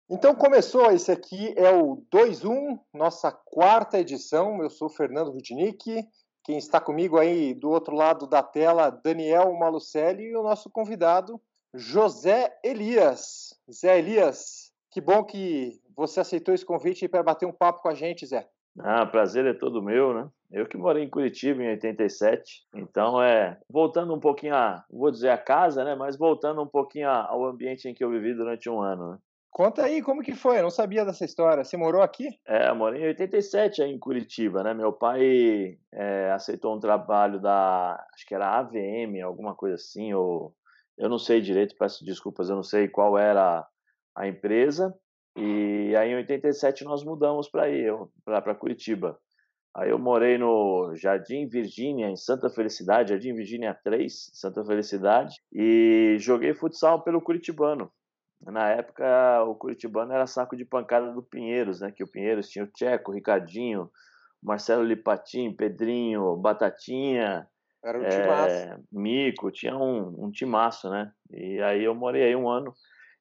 Então começou, esse aqui é o 2-1, nossa quarta edição. Eu sou o Fernando Rudnick. Quem está comigo aí do outro lado da tela, Daniel Malucelli, e o nosso convidado, José Elias. Zé Elias, que bom que você aceitou esse convite para bater um papo com a gente, Zé. Prazer é todo meu, né? Eu que morei em Curitiba em 87, então voltando um pouquinho vou dizer a casa, né? Mas voltando um pouquinho ao ambiente em que eu vivi durante um ano, né? Conta aí como que foi, eu não sabia dessa história. Você morou aqui? Eu morei em 87 aí em Curitiba, né? Meu pai aceitou um trabalho acho que era AVM, alguma coisa assim, ou eu não sei direito, peço desculpas, eu não sei qual era a empresa. E aí em 87 nós mudamos para Curitiba. Aí eu morei no Jardim Virgínia, em Santa Felicidade, Jardim Virgínia 3, Santa Felicidade, e joguei futsal pelo Curitibano. Na época, o Curitibano era saco de pancada do Pinheiros, né? Que o Pinheiros tinha o Tcheco, o Ricardinho, o Marcelo Lipatim, Pedrinho, Batatinha, Era um timaço. Mico, tinha um timaço, né? E aí eu morei aí um ano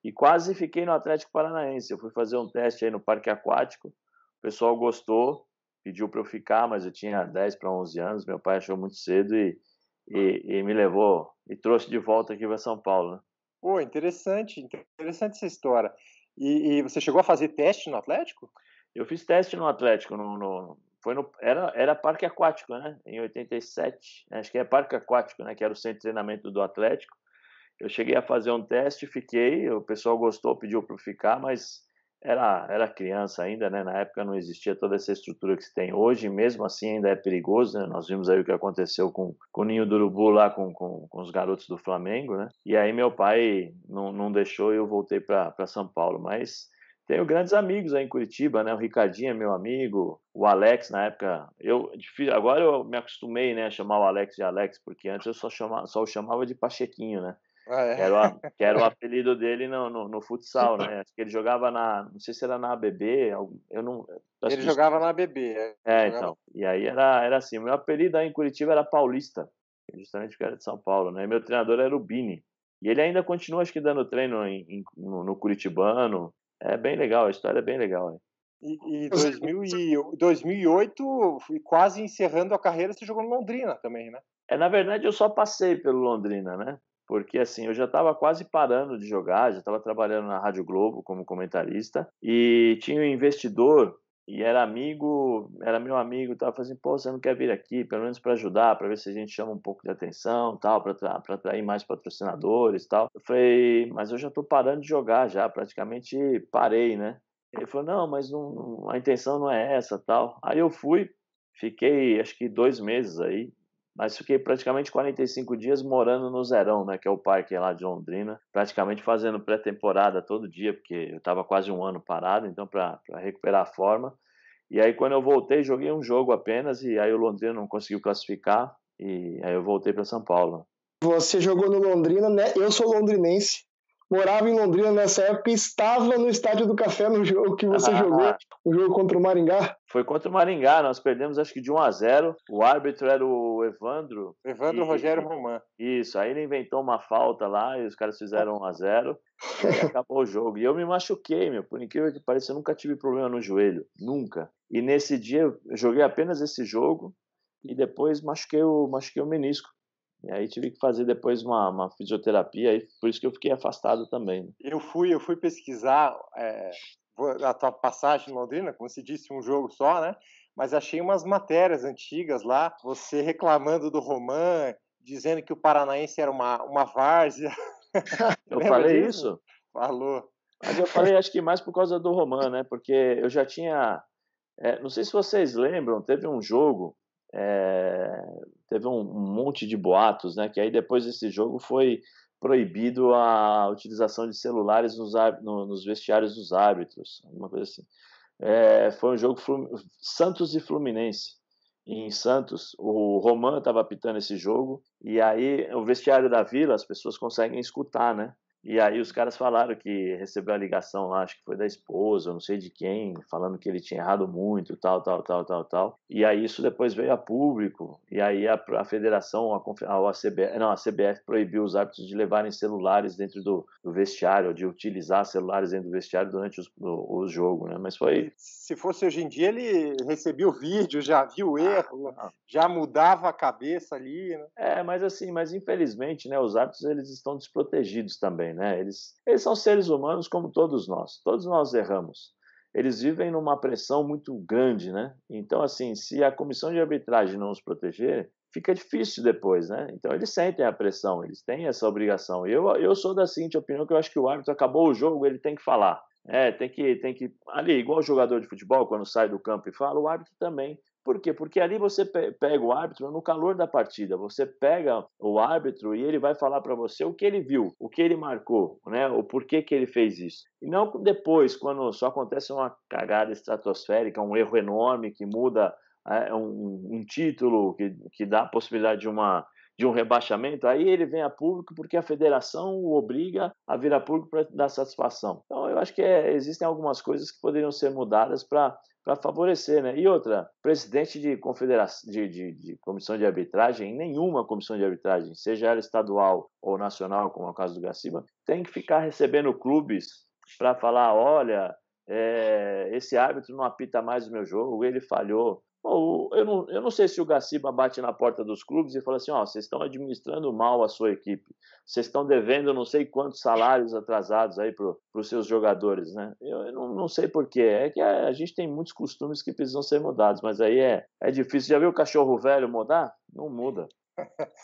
e quase fiquei no Atlético Paranaense. Eu fui fazer um teste aí no Parque Aquático, o pessoal gostou, pediu para eu ficar, mas eu tinha 10 para 11 anos, meu pai achou muito cedo e me levou e trouxe de volta aqui para São Paulo, né? Pô, interessante essa história. E você chegou a fazer teste no Atlético? Eu fiz teste no Atlético, era parque aquático, né? Em 87, acho que é parque aquático, né? Que era o centro de treinamento do Atlético. Eu cheguei a fazer um teste, fiquei, o pessoal gostou, pediu para ficar, mas era criança ainda, né? Na época não existia toda essa estrutura que se tem hoje, mesmo assim ainda é perigoso, né? Nós vimos aí o que aconteceu com o Ninho do Urubu lá com os garotos do Flamengo, né? E aí meu pai não deixou e eu voltei para São Paulo, mas tenho grandes amigos aí em Curitiba, né? O Ricardinho é meu amigo, o Alex na época, agora eu me acostumei, né, a chamar o Alex de Alex, porque antes eu só o chamava de Pachequinho, né? Ah, é. Que era o apelido dele no futsal, né? Acho que ele jogava não sei se era na ABB, eu não, peço Ele jogava desculpas. na ABB, ele jogava. Então, e aí era assim, o meu apelido aí em Curitiba era Paulista, justamente porque era de São Paulo, né? E meu treinador era o Bini. E ele ainda continua, acho que dando treino no Curitibano. É bem legal, a história é bem legal, né? E 2008, fui quase encerrando a carreira, você jogou no Londrina também, né? Na verdade, eu só passei pelo Londrina, né? Porque assim, eu já estava quase parando de jogar, já estava trabalhando na Rádio Globo como comentarista e tinha um investidor e era meu amigo, estava fazendo, pô, você não quer vir aqui, pelo menos para ajudar, para ver se a gente chama um pouco de atenção, tal, para atrair mais patrocinadores, tal. Eu falei, mas eu já estou parando de jogar, já praticamente parei, né? Ele falou, não, mas a intenção não é essa, tal. Aí eu fui, fiquei acho que 2 meses aí, mas fiquei praticamente 45 dias morando no Zerão, né, que é o parque lá de Londrina, praticamente fazendo pré-temporada todo dia, porque eu estava quase um ano parado, então para recuperar a forma. E aí quando eu voltei, joguei um jogo apenas e aí o Londrina não conseguiu classificar e aí eu voltei para São Paulo. Você jogou no Londrina, né? Eu sou londrinense. Morava em Londrina nessa época e estava no Estádio do Café no jogo que você jogou, Ah, o jogo contra o Maringá. foi contra o Maringá, nós perdemos acho que de 1-0. O árbitro era o Evandro Evandro Rogério e Roman. isso, aí ele inventou uma falta lá e os caras fizeram 1-0 e aí acabou o jogo. E eu me machuquei, meu, por incrível que pareça, eu nunca tive problema no joelho, nunca. E nesse dia eu joguei apenas esse jogo e depois machuquei o menisco. E aí tive que fazer depois uma fisioterapia, aí por isso que eu fiquei afastado também, né? Eu fui pesquisar a tua passagem em Londrina, como se disse, um jogo só, né? Mas achei umas matérias antigas lá, você reclamando do Roman, dizendo que o Paranaense era uma várzea. Eu Lembra falei disso? isso, Falou. mas eu falei acho que mais por causa do Roman, né? Porque eu já tinha. Não sei se vocês lembram, teve um jogo, teve um monte de boatos, né? Que aí depois desse jogo foi proibido a utilização de celulares nos vestiários dos árbitros, alguma coisa assim. Foi um jogo Santos e Fluminense. Em Santos, o Roman estava apitando esse jogo, e aí o vestiário da Vila, as pessoas conseguem escutar, né? E aí os caras falaram que recebeu a ligação lá, acho que foi da esposa, não sei de quem, falando que ele tinha errado muito, tal, tal, tal, tal, tal. E aí isso depois veio a público, e aí a federação, a CBF, não, a CBF proibiu os árbitros de levarem celulares dentro do vestiário, de utilizar celulares dentro do vestiário durante o jogo, né? Mas foi... Se fosse hoje em dia, ele recebia o vídeo, já viu o erro, já mudava a cabeça ali, né? Mas assim, mas infelizmente, né, os árbitros eles estão desprotegidos também, né? Eles são seres humanos como todos nós erramos. Eles vivem numa pressão muito grande, né? Então, assim, se a comissão de arbitragem não os proteger, fica difícil depois, né? Então, eles sentem a pressão, eles têm essa obrigação. Eu sou da seguinte opinião, que eu acho que o árbitro acabou o jogo, ele tem que falar. Tem que ali, igual o jogador de futebol, quando sai do campo e fala, o árbitro também. Por quê? Porque ali você pega o árbitro no calor da partida. Você pega o árbitro e ele vai falar para você o que ele viu, o que ele marcou, né? O porquê que ele fez isso. E não depois, quando só acontece uma cagada estratosférica, um erro enorme que muda um título, que dá a possibilidade de um rebaixamento, aí ele vem a público porque a federação o obriga a vir a público para dar satisfação. Então, eu acho que existem algumas coisas que poderiam ser mudadas para favorecer, né? E outra, presidente de confederação, de comissão de arbitragem, nenhuma comissão de arbitragem, seja ela estadual ou nacional, como é o caso do Gaciba, tem que ficar recebendo clubes para falar, olha, esse árbitro não apita mais o meu jogo, ele falhou. Eu não sei se o Gaciba bate na porta dos clubes e fala assim, vocês estão administrando mal a sua equipe, vocês estão devendo não sei quantos salários atrasados aí para os seus jogadores, né? Eu não sei porquê, é que a gente tem muitos costumes que precisam ser mudados, mas aí é difícil. Já viu o cachorro velho mudar? Não muda.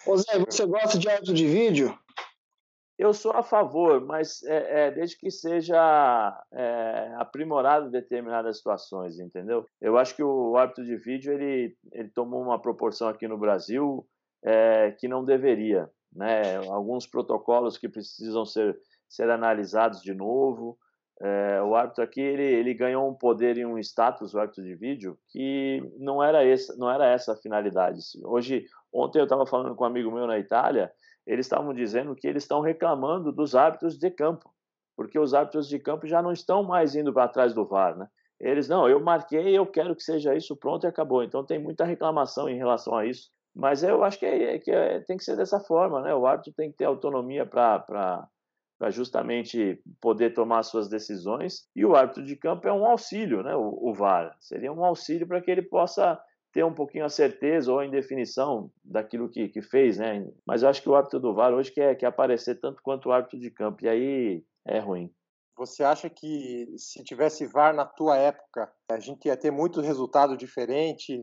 Ô Zé, você gosta de áudio de vídeo? Eu sou a favor, mas desde que seja aprimorado em determinadas situações, entendeu? Eu acho que o árbitro de vídeo ele tomou uma proporção aqui no Brasil que não deveria, né? Alguns protocolos que precisam ser analisados de novo. O árbitro aqui ele ganhou um poder e um status, o árbitro de vídeo, que não era essa a finalidade. Ontem eu estava falando com um amigo meu na Itália. Eles estavam dizendo que eles estão reclamando dos árbitros de campo, porque os árbitros de campo já não estão mais indo para trás do VAR, né? Eles, não, eu marquei, eu quero que seja isso, pronto e acabou. Então tem muita reclamação em relação a isso, mas eu acho que tem que ser dessa forma, né? O árbitro tem que ter autonomia para justamente poder tomar suas decisões, e o árbitro de campo é um auxílio, né? O VAR seria um auxílio para que ele possa ter um pouquinho a certeza ou a indefinição daquilo que fez, né? Mas eu acho que o árbitro do VAR hoje quer aparecer tanto quanto o árbitro de campo, e aí é ruim. Você acha que se tivesse VAR na tua época, a gente ia ter muito resultado diferente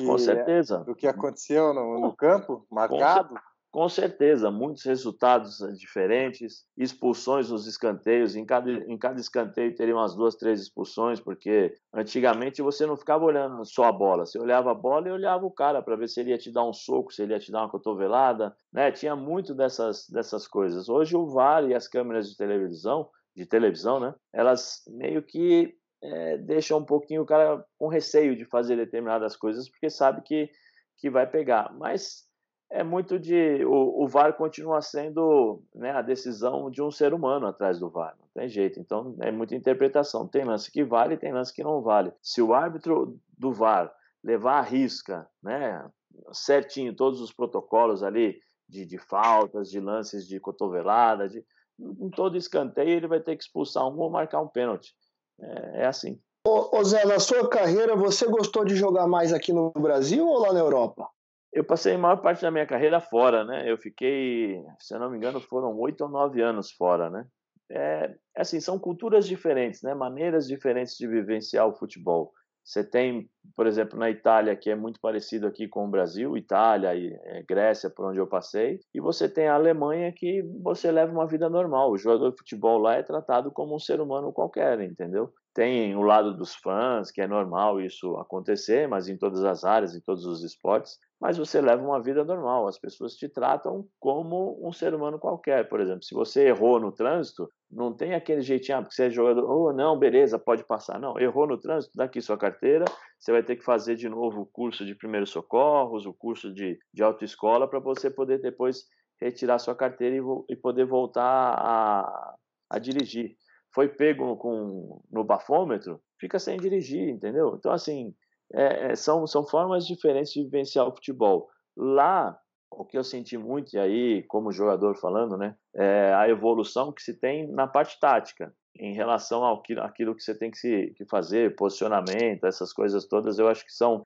Com certeza. do que aconteceu no campo, marcado? Com certeza, muitos resultados diferentes, expulsões nos escanteios, em cada escanteio teria umas 2, 3 expulsões, porque antigamente você não ficava olhando só a bola, você olhava a bola e olhava o cara para ver se ele ia te dar um soco, se ele ia te dar uma cotovelada, né? Tinha muito dessas coisas. Hoje o VAR e as câmeras de televisão, né? Elas meio que deixam um pouquinho o cara com receio de fazer determinadas coisas, porque sabe que vai pegar, mas é muito o VAR continua sendo, né, a decisão de um ser humano atrás do VAR, não tem jeito. Então é muita interpretação. Tem lance que vale, tem lance que não vale. Se o árbitro do VAR levar à risca, né, certinho todos os protocolos ali de faltas, de lances de cotovelada, em todo escanteio ele vai ter que expulsar um ou marcar um pênalti. É assim. Ô Zé, na sua carreira você gostou de jogar mais aqui no Brasil ou lá na Europa? Eu passei a maior parte da minha carreira fora, né? Eu fiquei, se eu não me engano, foram 8 ou 9 anos fora, né? Assim, são culturas diferentes, né? Maneiras diferentes de vivenciar o futebol. Você tem, por exemplo, na Itália, que é muito parecido aqui com o Brasil, Itália e Grécia, por onde eu passei, e você tem a Alemanha, que você leva uma vida normal. O jogador de futebol lá é tratado como um ser humano qualquer, entendeu? Tem o lado dos fãs, que é normal isso acontecer, mas em todas as áreas, em todos os esportes, mas você leva uma vida normal, as pessoas te tratam como um ser humano qualquer. Por exemplo, se você errou no trânsito, não tem aquele jeitinho, porque você é jogador, não, beleza, pode passar. Não, errou no trânsito, dá aqui sua carteira, você vai ter que fazer de novo o curso de primeiros socorros, o curso de autoescola, para você poder depois retirar sua carteira e poder voltar a dirigir. Foi pego no bafômetro, fica sem dirigir, entendeu? Então, assim, são formas diferentes de vivenciar o futebol. Lá, o que eu senti muito, e aí, como jogador falando, né, é a evolução que se tem na parte tática, em relação àquilo que você tem que fazer, posicionamento, essas coisas todas, eu acho que são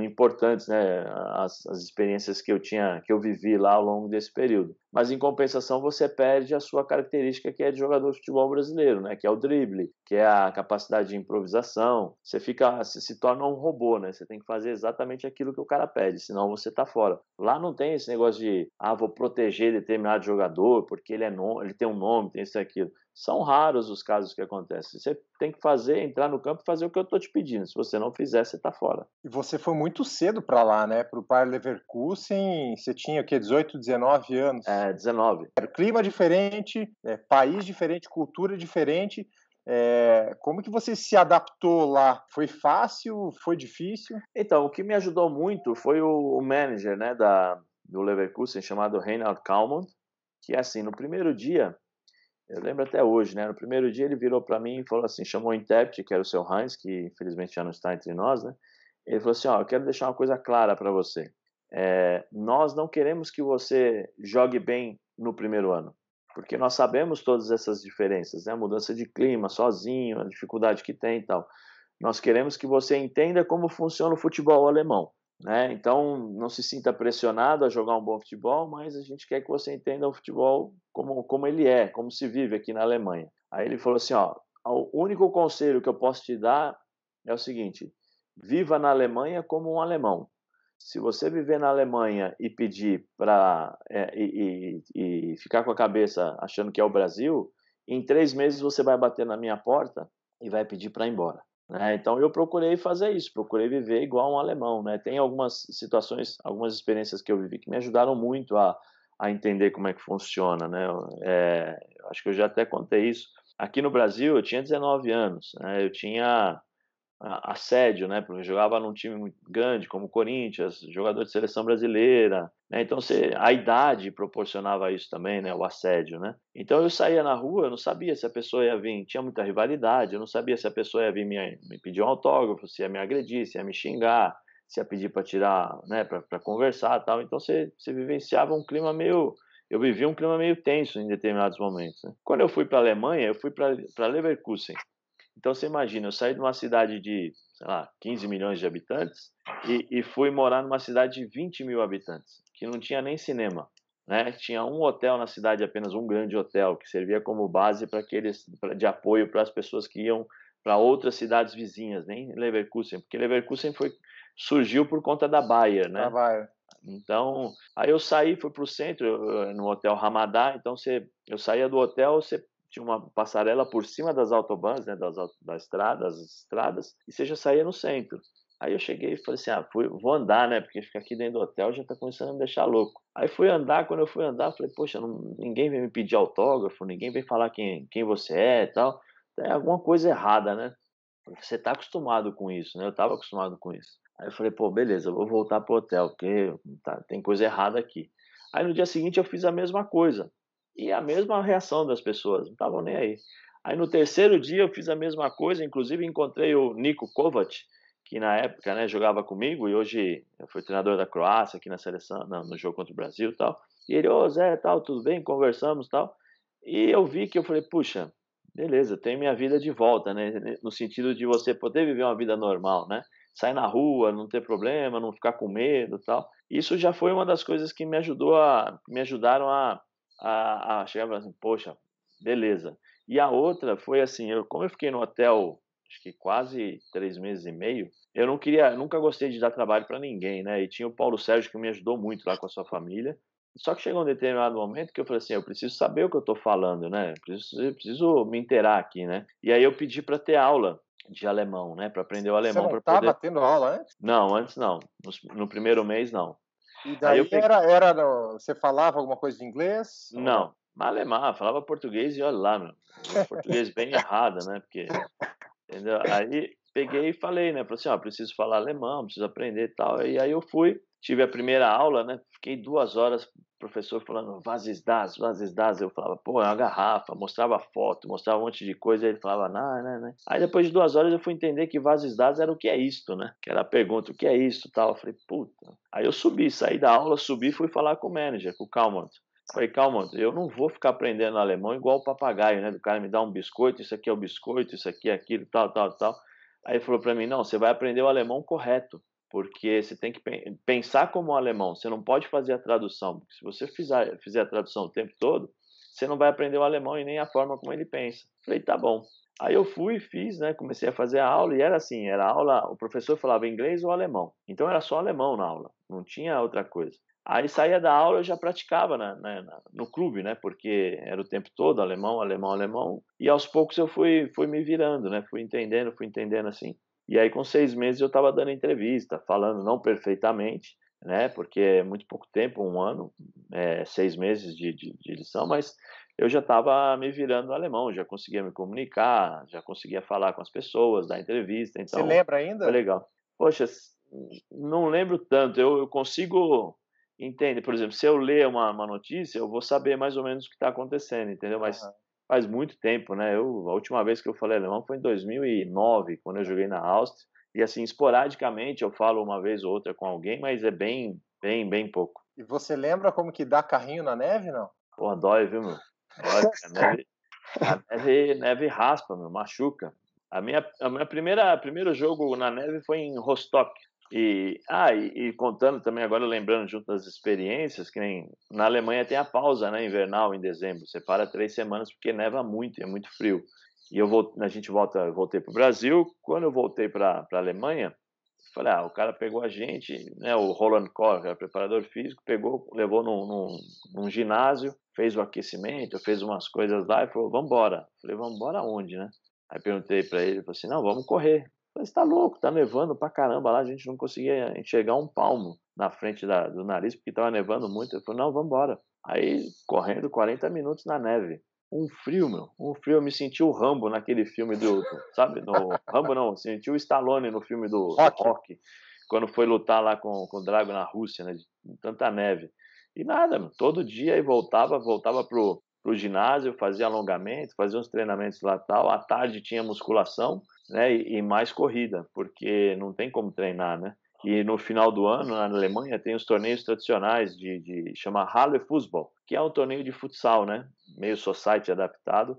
importantes, né, as experiências que eu vivi lá ao longo desse período. Mas, em compensação, você perde a sua característica que é de jogador de futebol brasileiro, né, que é o drible, que é a capacidade de improvisação. Você se torna um robô, né, você tem que fazer exatamente aquilo que o cara pede, senão você tá fora. Lá não tem esse negócio de, vou proteger determinado jogador, porque ele tem um nome, tem isso e aquilo. São raros os casos que acontecem. Você tem que entrar no campo e fazer o que eu estou te pedindo. Se você não fizer, você está fora. E você foi muito cedo para lá, né? Para o Bayer Leverkusen, você tinha o quê? 18, 19 anos? 19. Clima diferente, país diferente, cultura diferente. Como que você se adaptou lá? Foi fácil? Foi difícil? Então, o que me ajudou muito foi o manager, né, do Leverkusen, chamado Reinhard Kalmund, que assim, no primeiro dia, eu lembro até hoje, né? No primeiro dia ele virou para mim e falou assim, chamou o intérprete, que era o seu Heinz, que infelizmente já não está entre nós, né? Ele falou assim, eu quero deixar uma coisa clara para você. Nós não queremos que você jogue bem no primeiro ano, porque nós sabemos todas essas diferenças, né? A mudança de clima, sozinho, a dificuldade que tem e tal. Nós queremos que você entenda como funciona o futebol alemão. Né? Então, não se sinta pressionado a jogar um bom futebol, mas a gente quer que você entenda o futebol como ele é, como se vive aqui na Alemanha. Aí ele falou assim, o único conselho que eu posso te dar é o seguinte, viva na Alemanha como um alemão. Se você viver na Alemanha e pedir e ficar com a cabeça achando que é o Brasil, em 3 meses você vai bater na minha porta e vai pedir para ir embora. Então eu procurei fazer isso, procurei viver igual um alemão, né? Tem algumas situações, algumas experiências que eu vivi que me ajudaram muito a entender como é que funciona, né? Acho que eu já até contei isso. Aqui no Brasil eu tinha 19 anos, né? Eu tinha assédio, né? Porque eu jogava num time muito grande, como o Corinthians, jogador de seleção brasileira, né? Então a idade proporcionava isso também, né? O assédio, né? Então eu saía na rua, eu não sabia se a pessoa ia vir, tinha muita rivalidade, eu não sabia se a pessoa ia vir me pedir um autógrafo, se ia me agredir, se ia me xingar, se ia pedir para tirar, né? Para conversar, tal. Então você vivenciava um clima meio eu vivia um clima meio tenso em determinados momentos. Né? Quando eu fui para a Alemanha, eu fui para Leverkusen. Então você imagina, eu saí de uma cidade de, sei lá, 15 milhões de habitantes e fui morar numa cidade de 20 mil habitantes, que não tinha nem cinema. Né? Tinha um hotel na cidade, apenas um grande hotel, que servia como base de apoio para as pessoas que iam para outras cidades vizinhas, nem Leverkusen, porque Leverkusen surgiu por conta da Bayer, né? Então, aí eu saí, fui para o centro, no hotel Ramadá, então eu saía do hotel, você tinha uma passarela por cima das autobahns, né, das estradas, e você já saía no centro. Aí eu cheguei e falei assim, vou andar, né, porque ficar aqui dentro do hotel já está começando a me deixar louco. Aí fui andar, quando eu fui andar, falei, poxa, ninguém vem me pedir autógrafo, ninguém vem falar quem você é e tal. Tem alguma coisa errada, né? Você está acostumado com isso, né? Eu estava acostumado com isso. Aí eu falei, pô, beleza, eu vou voltar pro hotel, porque tem coisa errada aqui. Aí no dia seguinte eu fiz a mesma coisa. E a mesma reação das pessoas, não estavam nem aí. Aí no terceiro dia eu fiz a mesma coisa, inclusive encontrei o Niko Kovac, que na época, né, jogava comigo e hoje foi treinador da Croácia aqui na seleção, no jogo contra o Brasil e tal. E ele, Zé, tal, tudo bem, conversamos tal. E eu vi que eu falei, puxa, beleza, tenho minha vida de volta, né? No sentido de você poder viver uma vida normal, né? Sair na rua, não ter problema, não ficar com medo, tal. Isso já foi uma das coisas que me ajudaram a chegar e falar assim, poxa, beleza. E a outra foi assim, como eu fiquei no hotel, acho que quase 3 meses e meio, eu nunca gostei de dar trabalho para ninguém, né? E tinha o Paulo Sérgio que me ajudou muito lá com a sua família. Só que chegou um determinado momento que eu falei assim, eu preciso saber o que eu estou falando, né? Eu preciso me inteirar aqui, né? E aí eu pedi para ter aula de alemão, né? Para aprender o alemão. Você não estava tendo aula antes? Não, antes não. No primeiro mês, não. E daí você falava alguma coisa de inglês? Não, alemão, falava português e olha lá, meu. Português bem errado, né? Porque, entendeu? Aí peguei e falei, né? Falei assim, preciso falar alemão, preciso aprender e tal. E aí eu fui, tive a primeira aula, né? Fiquei 2 horas professor falando was ist das, was ist das, eu falava, pô, é uma garrafa, mostrava foto, mostrava um monte de coisa, aí ele falava, não, não, não. Aí depois de 2 horas eu fui entender que was ist das era o que é isto, né? Que era a pergunta, o que é isto, tal. Eu falei, puta. Aí eu subi, saí da aula, subi e fui falar com o manager, com o Kalmont. Falei, Kalmont, eu não vou ficar aprendendo alemão igual o papagaio, né? Do cara me dá um biscoito, isso aqui é o biscoito, isso aqui é aquilo, tal, tal, tal. Aí ele falou para mim, não, você vai aprender o alemão correto, porque você tem que pensar como um alemão, você não pode fazer a tradução, porque se você fizer a tradução o tempo todo, você não vai aprender o alemão e nem a forma como ele pensa. Falei, tá bom. Aí eu fui e fiz, né? Comecei a fazer a aula e era assim, era aula, o professor falava inglês ou alemão. Então era só alemão na aula, não tinha outra coisa. Aí saía da aula, eu já praticava no clube, né? Porque era o tempo todo alemão, alemão, alemão. E aos poucos eu fui me virando, né? Fui entendendo assim. E aí com 6 meses eu estava dando entrevista, falando não perfeitamente, né? Porque é muito pouco tempo, 1 ano, 6 meses de lição, mas eu já estava me virando no alemão, já conseguia me comunicar, já conseguia falar com as pessoas, dar entrevista. Então, você lembra ainda? Foi legal. Poxa, não lembro tanto. Eu consigo entender, por exemplo, se eu ler uma notícia, eu vou saber mais ou menos o que está acontecendo, entendeu? Mas faz muito tempo, né? A última vez que eu falei alemão foi em 2009, quando eu joguei na Áustria. E assim, esporadicamente eu falo uma vez ou outra com alguém, mas é bem pouco. E você lembra como que dá carrinho na neve, não? Pô, dói, viu, meu? Dói. A neve raspa, meu, machuca. A minha primeiro jogo na neve foi em Rostock. E contando também agora, lembrando junto das experiências, que nem na Alemanha tem a pausa, né, invernal em dezembro. Você para 3 semanas porque neva muito, é muito frio. E voltei para o Brasil. Quando eu voltei para a Alemanha, falei, o cara pegou a gente, né, o Roland Koch, que era preparador físico, levou num ginásio, fez o aquecimento, fez umas coisas lá e falou, vamos embora. Falei, vamos embora aonde, né? Aí perguntei para ele, ele falou assim, não, vamos correr. Falei, você tá louco, tá nevando pra caramba lá, a gente não conseguia enxergar um palmo na frente do nariz, porque tava nevando muito. Ele falou, não, vamos embora. Aí, correndo 40 minutos na neve. Um frio, eu me senti o Rambo naquele filme sabe, no Rambo não, senti o Stallone no filme do Rock, quando foi lutar lá com o Drago na Rússia, né, de tanta neve. E nada, todo dia aí voltava pro ginásio, fazia alongamento, fazia uns treinamentos lá tal, à tarde tinha musculação, né, e mais corrida, porque não tem como treinar, né. E no final do ano, na Alemanha, tem os torneios tradicionais chama Halle Fußball, que é um torneio de futsal, né? Meio society adaptado,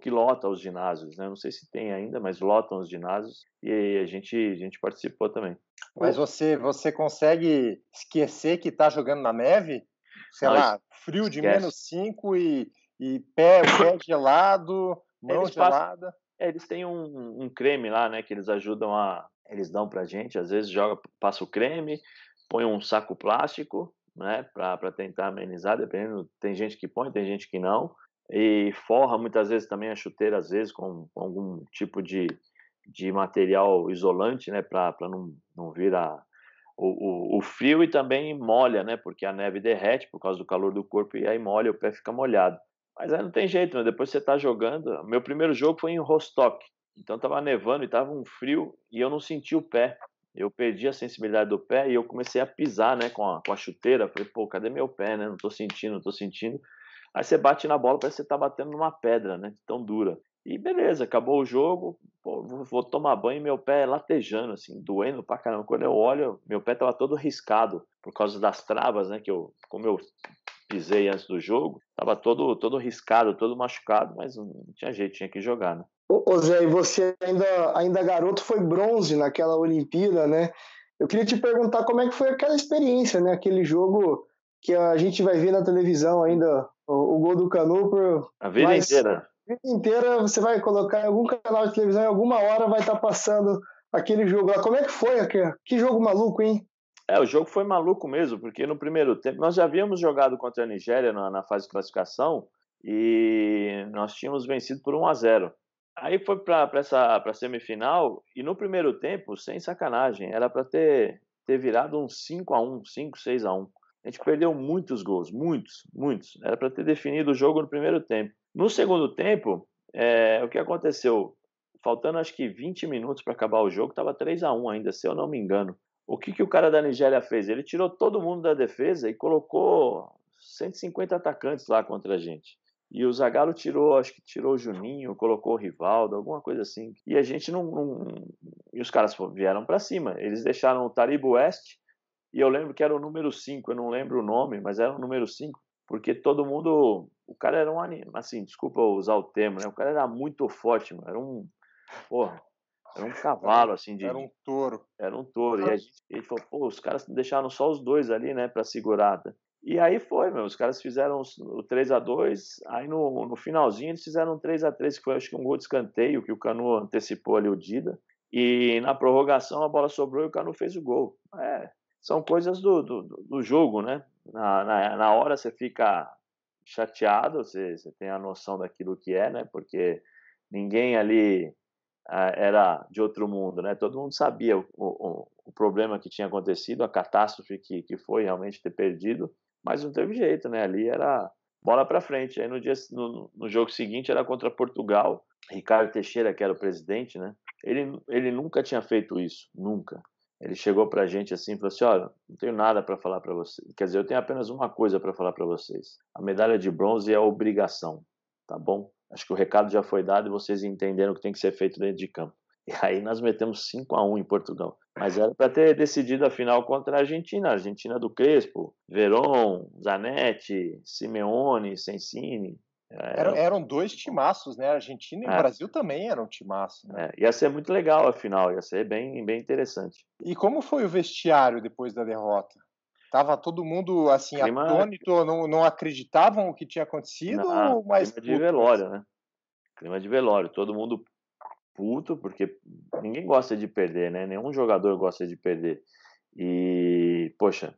que lota os ginásios, né? Não sei se tem ainda, mas lotam os ginásios e a gente participou também. Mas você consegue esquecer que está jogando na neve? Sei lá, frio de -5 e pé gelado, mão gelada. Eles têm um creme lá, né, que eles eles dão pra gente, às vezes passa o creme, põe um saco plástico, né, para tentar amenizar, dependendo, tem gente que põe, tem gente que não, e forra muitas vezes também a chuteira, às vezes com algum tipo de material isolante, né, para não virar o frio, e também molha, né, porque a neve derrete por causa do calor do corpo e aí molha, o pé fica molhado. Mas aí não tem jeito, né? Depois você tá jogando. Meu primeiro jogo foi em Rostock, então tava nevando e tava um frio e eu não senti o pé. Eu perdi a sensibilidade do pé e eu comecei a pisar, né, com a chuteira. Falei, pô, cadê meu pé, né? Não tô sentindo. Aí você bate na bola, parece que você tá batendo numa pedra, né? Tão dura. E beleza, acabou o jogo, pô, vou tomar banho e meu pé latejando, assim, doendo pra caramba. Quando eu olho, meu pé tava todo riscado por causa das travas, né? Como eu pisei antes do jogo, tava todo riscado, todo machucado, mas não tinha jeito, tinha que jogar, né? Ô Zé, e você ainda garoto foi bronze naquela Olimpíada, né? Eu queria te perguntar como é que foi aquela experiência, né? Aquele jogo que a gente vai ver na televisão ainda, o gol do Canu. A vida inteira. A vida inteira você vai colocar em algum canal de televisão, em alguma hora vai estar passando aquele jogo lá. Como é que foi? Que jogo maluco, hein? O jogo foi maluco mesmo, porque no primeiro tempo nós já havíamos jogado contra a Nigéria na fase de classificação e nós tínhamos vencido por 1-0. Aí foi para a semifinal e no primeiro tempo, sem sacanagem, era para ter virado um 5-1, 5-6-1. A gente perdeu muitos gols, muitos. Era para ter definido o jogo no primeiro tempo. No segundo tempo, o que aconteceu? Faltando acho que 20 minutos para acabar o jogo, estava 3-1 ainda, se eu não me engano. O que o cara da Nigéria fez? Ele tirou todo mundo da defesa e colocou 150 atacantes lá contra a gente. E o Zagallo acho que tirou o Juninho, colocou o Rivaldo, alguma coisa assim. E a gente e os caras vieram para cima. Eles deixaram o Taribo West, e eu lembro que era o número 5, eu não lembro o nome, mas era o número 5, porque todo mundo... O cara era assim, desculpa usar o termo, né? O cara era muito forte, mano. Era um cavalo, assim, Era um touro. Era um touro. E a gente falou, pô, os caras deixaram só os dois ali, né, pra segurar. E aí foi, meu, os caras fizeram o 3-2, aí no finalzinho eles fizeram um 3-3, que foi acho que um gol de escanteio, que o Canu antecipou ali o Dida, e na prorrogação a bola sobrou e o Canu fez o gol. São coisas do jogo, né? Na hora você fica chateado, você tem a noção daquilo que é, né? Porque ninguém ali era de outro mundo, né? Todo mundo sabia o problema que tinha acontecido, a catástrofe que foi realmente ter perdido, mas não teve jeito, né? Ali era bola para frente. Aí no jogo seguinte era contra Portugal. Ricardo Teixeira, que era o presidente, né? Ele nunca tinha feito isso, nunca. Ele chegou para a gente assim e falou assim: olha, não tenho nada para falar para vocês. Quer dizer, eu tenho apenas uma coisa para falar para vocês. A medalha de bronze é a obrigação, tá bom? Acho que o recado já foi dado e vocês entenderam o que tem que ser feito dentro de campo. E aí nós metemos 5-1 em Portugal. Mas era para ter decidido a final contra a Argentina do Crespo, Veron, Zanetti, Simeone, Sensini. Eram dois timaços, né? A Argentina e o Brasil também eram timaços, né? Ia ser muito legal a final, ia ser bem, bem interessante. E como foi o vestiário depois da derrota? Tava todo mundo assim atônito, não acreditavam o que tinha acontecido? Clima de velório, né? Clima de velório, todo mundo puto, porque ninguém gosta de perder, né? Nenhum jogador gosta de perder. E, poxa,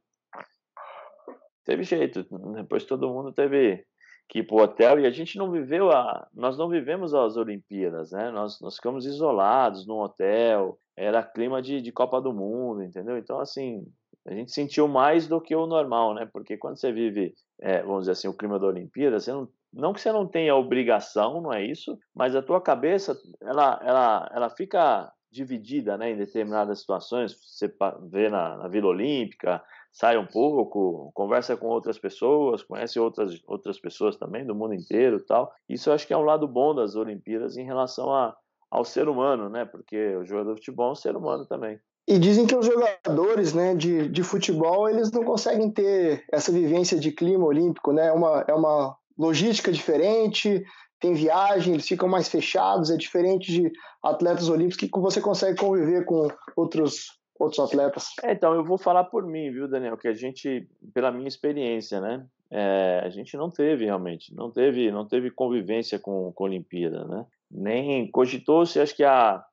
teve jeito. Depois todo mundo teve que ir pro hotel e a gente não viveu nós não vivemos as Olimpíadas, né? Nós ficamos isolados no hotel, era clima de Copa do Mundo, entendeu? Então, assim, a gente sentiu mais do que o normal, né? Porque quando você vive, vamos dizer assim, o clima da Olimpíada, você não que você não tenha obrigação, não é isso, mas a tua cabeça, ela fica dividida, né, em determinadas situações. Você vê na Vila Olímpica, sai um pouco, conversa com outras pessoas, conhece outras pessoas também do mundo inteiro e tal. Isso eu acho que é um lado bom das Olimpíadas em relação ao ser humano, né? Porque o jogador de futebol é um ser humano também. E dizem que os jogadores, né, de futebol, eles não conseguem ter essa vivência de clima olímpico, né? É uma logística diferente, tem viagem, eles ficam mais fechados, é diferente de atletas olímpicos que você consegue conviver com outros atletas. Então, eu vou falar por mim, viu, Daniel, que a gente, pela minha experiência, né, a gente não teve realmente, não teve convivência com a Olimpíada, né, nem cogitou-se, acho que a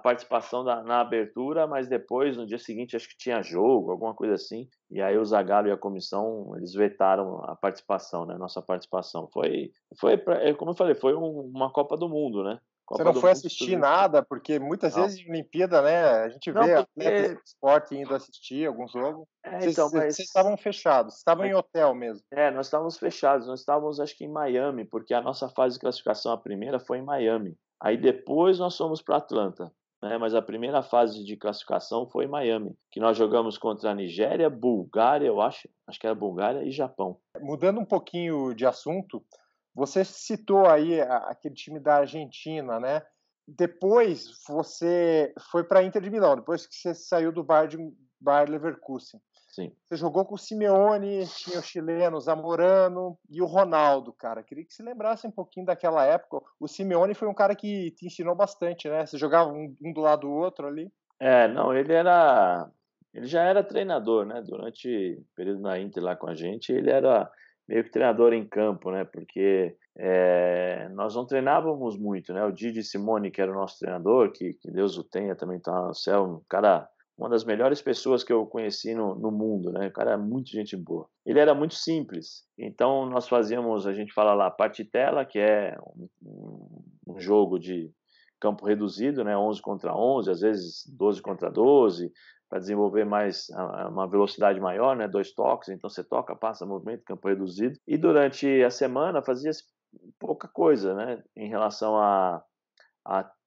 participação na abertura, mas depois, no dia seguinte, acho que tinha jogo, alguma coisa assim, e aí o Zagallo e a comissão, eles vetaram a participação, né, nossa participação. Como eu falei, foi uma Copa do Mundo, né. Você não foi assistir nada, porque muitas vezes em Olimpíada, né, a gente vê atletas de esporte indo assistir algum jogo. Vocês estavam fechados, estavam em hotel mesmo. Nós estávamos fechados, nós estávamos acho que em Miami, porque a nossa fase de classificação, a primeira, foi em Miami. Aí depois nós fomos para Atlanta, né, mas a primeira fase de classificação foi em Miami, que nós jogamos contra a Nigéria, Bulgária, eu acho que era Bulgária e Japão. Mudando um pouquinho de assunto, você citou aí aquele time da Argentina, né? Depois você foi para a Inter de Milão, depois que você saiu do Bayer Leverkusen. Sim. Você jogou com o Simeone, tinha o chileno, o Zamorano e o Ronaldo, cara. Queria que você lembrasse um pouquinho daquela época. O Simeone foi um cara que te ensinou bastante, né? Você jogava um do lado do outro ali. Não, ele já era treinador, né? Durante o período na Inter lá com a gente, ele era meio que treinador em campo, né? Porque nós não treinávamos muito, né? O Didi Simone, que era o nosso treinador, que Deus o tenha, também está no céu, um cara, uma das melhores pessoas que eu conheci no mundo, né? O cara é muito gente boa. Ele era muito simples, então nós fazíamos, a gente fala lá, partitela, que é um jogo de campo reduzido, né? 11 contra 11, às vezes 12 contra 12, para desenvolver mais uma velocidade maior, né? 2 toques, então você toca, passa movimento, campo reduzido. E durante a semana fazia pouca coisa, né? Em relação a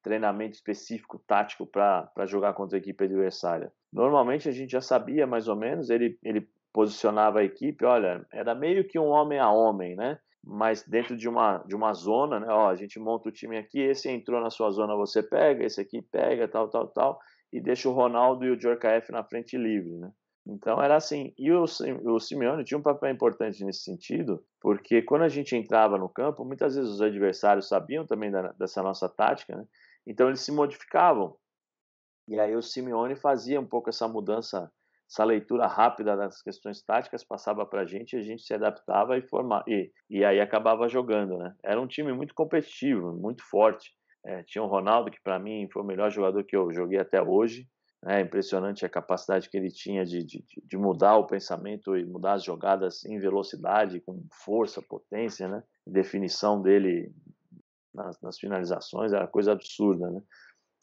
treinamento específico, tático, para jogar contra a equipe adversária. Normalmente a gente já sabia mais ou menos, ele posicionava a equipe, olha, era meio que um homem a homem, né? Mas dentro de uma zona, né? Ó, a gente monta o time aqui, esse entrou na sua zona, você pega, esse aqui pega, tal, e deixa o Ronaldo e o Djorkaeff na frente livre, né? Então era assim, e o Simeone tinha um papel importante nesse sentido, porque quando a gente entrava no campo, muitas vezes os adversários sabiam também dessa nossa tática, né? Então eles se modificavam, e aí o Simeone fazia um pouco essa mudança, essa leitura rápida das questões táticas, passava para a gente se adaptava e aí acabava jogando, né? Era um time muito competitivo, muito forte. Tinha o Ronaldo, que para mim foi o melhor jogador que eu joguei até hoje. É impressionante a capacidade que ele tinha de mudar o pensamento e mudar as jogadas em velocidade, com força, potência, né? Definição dele nas finalizações era coisa absurda, né?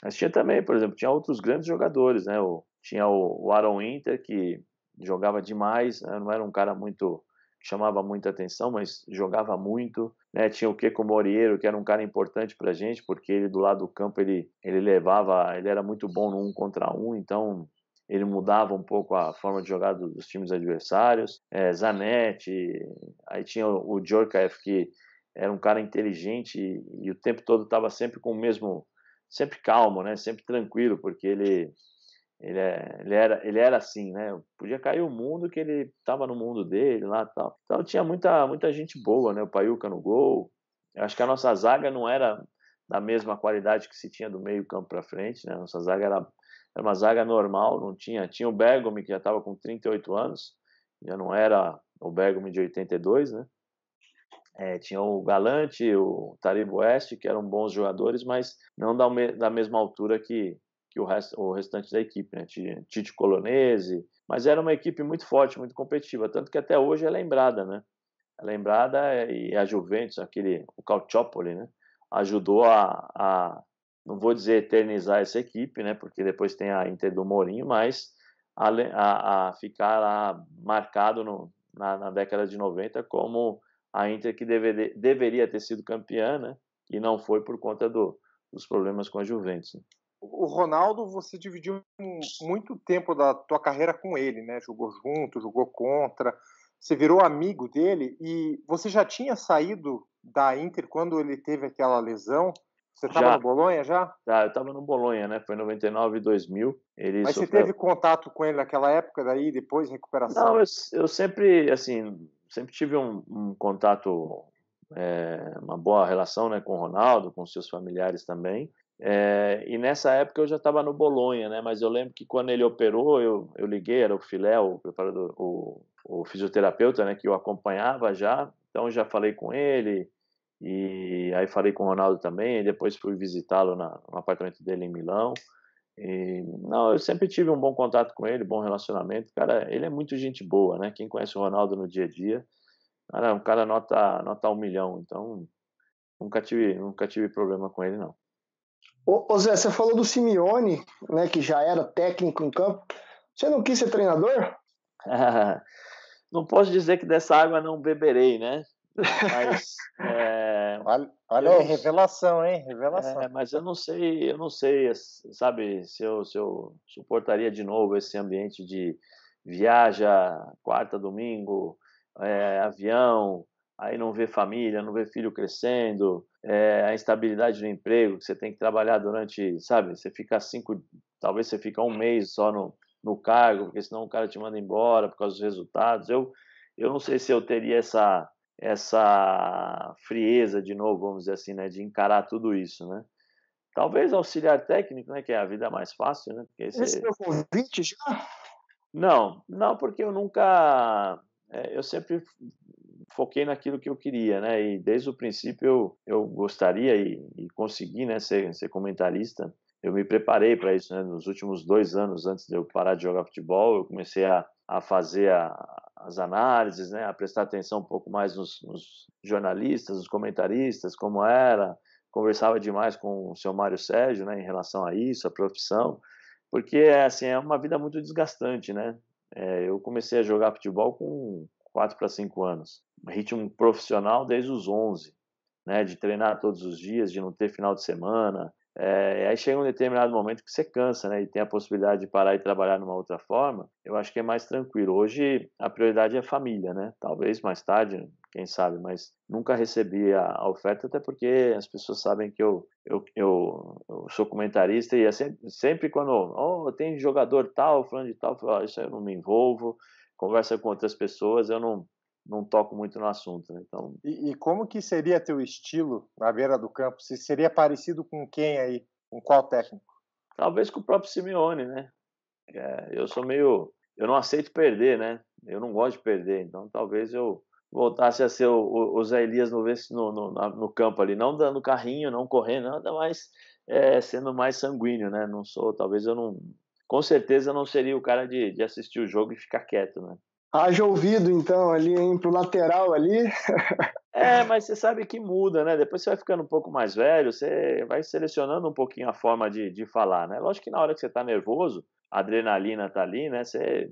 Mas tinha também, por exemplo, tinha outros grandes jogadores, né? Tinha o Aaron Winter, que jogava demais, né? Não era um cara que chamava muita atenção, mas jogava muito, né? Tinha o Keko Moriero, que era um cara importante pra gente, porque ele do lado do campo, ele era muito bom no 1 contra 1, então ele mudava um pouco a forma de jogar dos times adversários. Zanetti, aí tinha o Djorkaeff, que era um cara inteligente e o tempo todo estava sempre com o mesmo, sempre calmo, né? Sempre tranquilo, porque ele era assim, né? Podia cair o mundo que ele estava no mundo dele lá, tal. Então tinha muita gente boa, né? O Paiuca no gol. Eu acho que a nossa zaga não era da mesma qualidade que se tinha do meio campo para frente, né? A nossa zaga era uma zaga normal, não tinha o Bergomi, que já estava com 38 anos, já não era o Bergomi de 82, né? Tinha o Galante, o Taribo West, que eram bons jogadores, mas não da mesma altura que o restante da equipe, né? Tite Colonese, mas era uma equipe muito forte, muito competitiva, tanto que até hoje é lembrada, né? É lembrada, e a Juventus, o Calciopoli, né? Ajudou não vou dizer eternizar essa equipe, né? Porque depois tem a Inter do Mourinho, mas a ficar lá marcado na década de 90 como a Inter que deveria ter sido campeã, né? E não foi por conta dos problemas com a Juventus. O Ronaldo, você dividiu muito tempo da tua carreira com ele, né? Jogou junto, jogou contra, você virou amigo dele e você já tinha saído da Inter quando ele teve aquela lesão? Você estava no Bolonha já? Eu estava no Bolonha, né? Foi em 99 e 2000. Mas você teve contato com ele naquela época, daí depois recuperação? Não, eu sempre, assim, sempre tive um contato, uma boa relação, né, com o Ronaldo, com seus familiares também. E nessa época eu já estava no Bolonha, né? Mas eu lembro que quando ele operou, eu liguei, era o Filé, o preparador, o fisioterapeuta, né, que eu acompanhava já. Então já falei com ele e aí falei com o Ronaldo também. E depois fui visitá-lo no apartamento dele em Milão. Não, eu sempre tive um bom contato com ele, bom relacionamento. Cara, ele é muito gente boa, né? Quem conhece o Ronaldo no dia a dia, cara, um cara nota 1 milhão. Então nunca tive problema com ele, não. Ô Zé, você falou do Simeone, né, que já era técnico em campo. Você não quis ser treinador? Não posso dizer que dessa água não beberei, né? Mas olha aí, revelação, hein? Revelação. Mas eu não sei, sabe, se eu suportaria de novo esse ambiente de viaja quarta, domingo, avião, aí não vê família, não vê filho crescendo, a instabilidade do emprego, que você tem que trabalhar durante, sabe, talvez você fica um mês só no cargo, porque senão o cara te manda embora por causa dos resultados. Eu não sei se eu teria essa frieza de novo, vamos dizer assim, né, de encarar tudo isso, né? Talvez auxiliar técnico, né, que é a vida mais fácil, né? Esse é o convite já? Não, porque eu nunca, eu sempre foquei naquilo que eu queria, né? E desde o princípio eu gostaria e consegui, né, ser comentarista. Eu me preparei para isso, né? Nos últimos 2 anos antes de eu parar de jogar futebol, eu comecei a fazer as análises, né? A prestar atenção um pouco mais nos jornalistas, nos comentaristas, como era. Conversava demais com o seu Mário Sérgio, né, em relação a isso, a profissão, porque assim é uma vida muito desgastante, né? Eu comecei a jogar futebol com 4 para 5 anos, ritmo profissional desde os 11, né? De treinar todos os dias, de não ter final de semana, Aí chega um determinado momento que você cansa, né? E tem a possibilidade de parar e trabalhar numa outra forma, eu acho que é mais tranquilo. Hoje a prioridade é a família, né? Talvez mais tarde, quem sabe, mas nunca recebi a oferta, até porque as pessoas sabem que eu sou comentarista e é sempre quando tem jogador tal, falando de tal, eu falo, isso aí eu não me envolvo, conversa com outras pessoas, eu não toco muito no assunto, né? Então, E como que seria teu estilo na beira do campo? Se seria parecido com quem aí? Com qual técnico? talvez com o próprio Simeone, né? Eu não aceito perder, né? Eu não gosto de perder, então talvez eu voltasse a ser o Zé Elias no campo ali, não dando carrinho, não correndo, nada mais, sendo mais sanguíneo, né? Não sou, talvez eu não, com certeza eu não seria o cara de assistir o jogo e ficar quieto, né? Haja ouvido, então, ali, hein, pro lateral ali. Mas você sabe que muda, né? Depois você vai ficando um pouco mais velho, você vai selecionando um pouquinho a forma de falar, né? Lógico que na hora que você está nervoso, a adrenalina tá ali, né? Você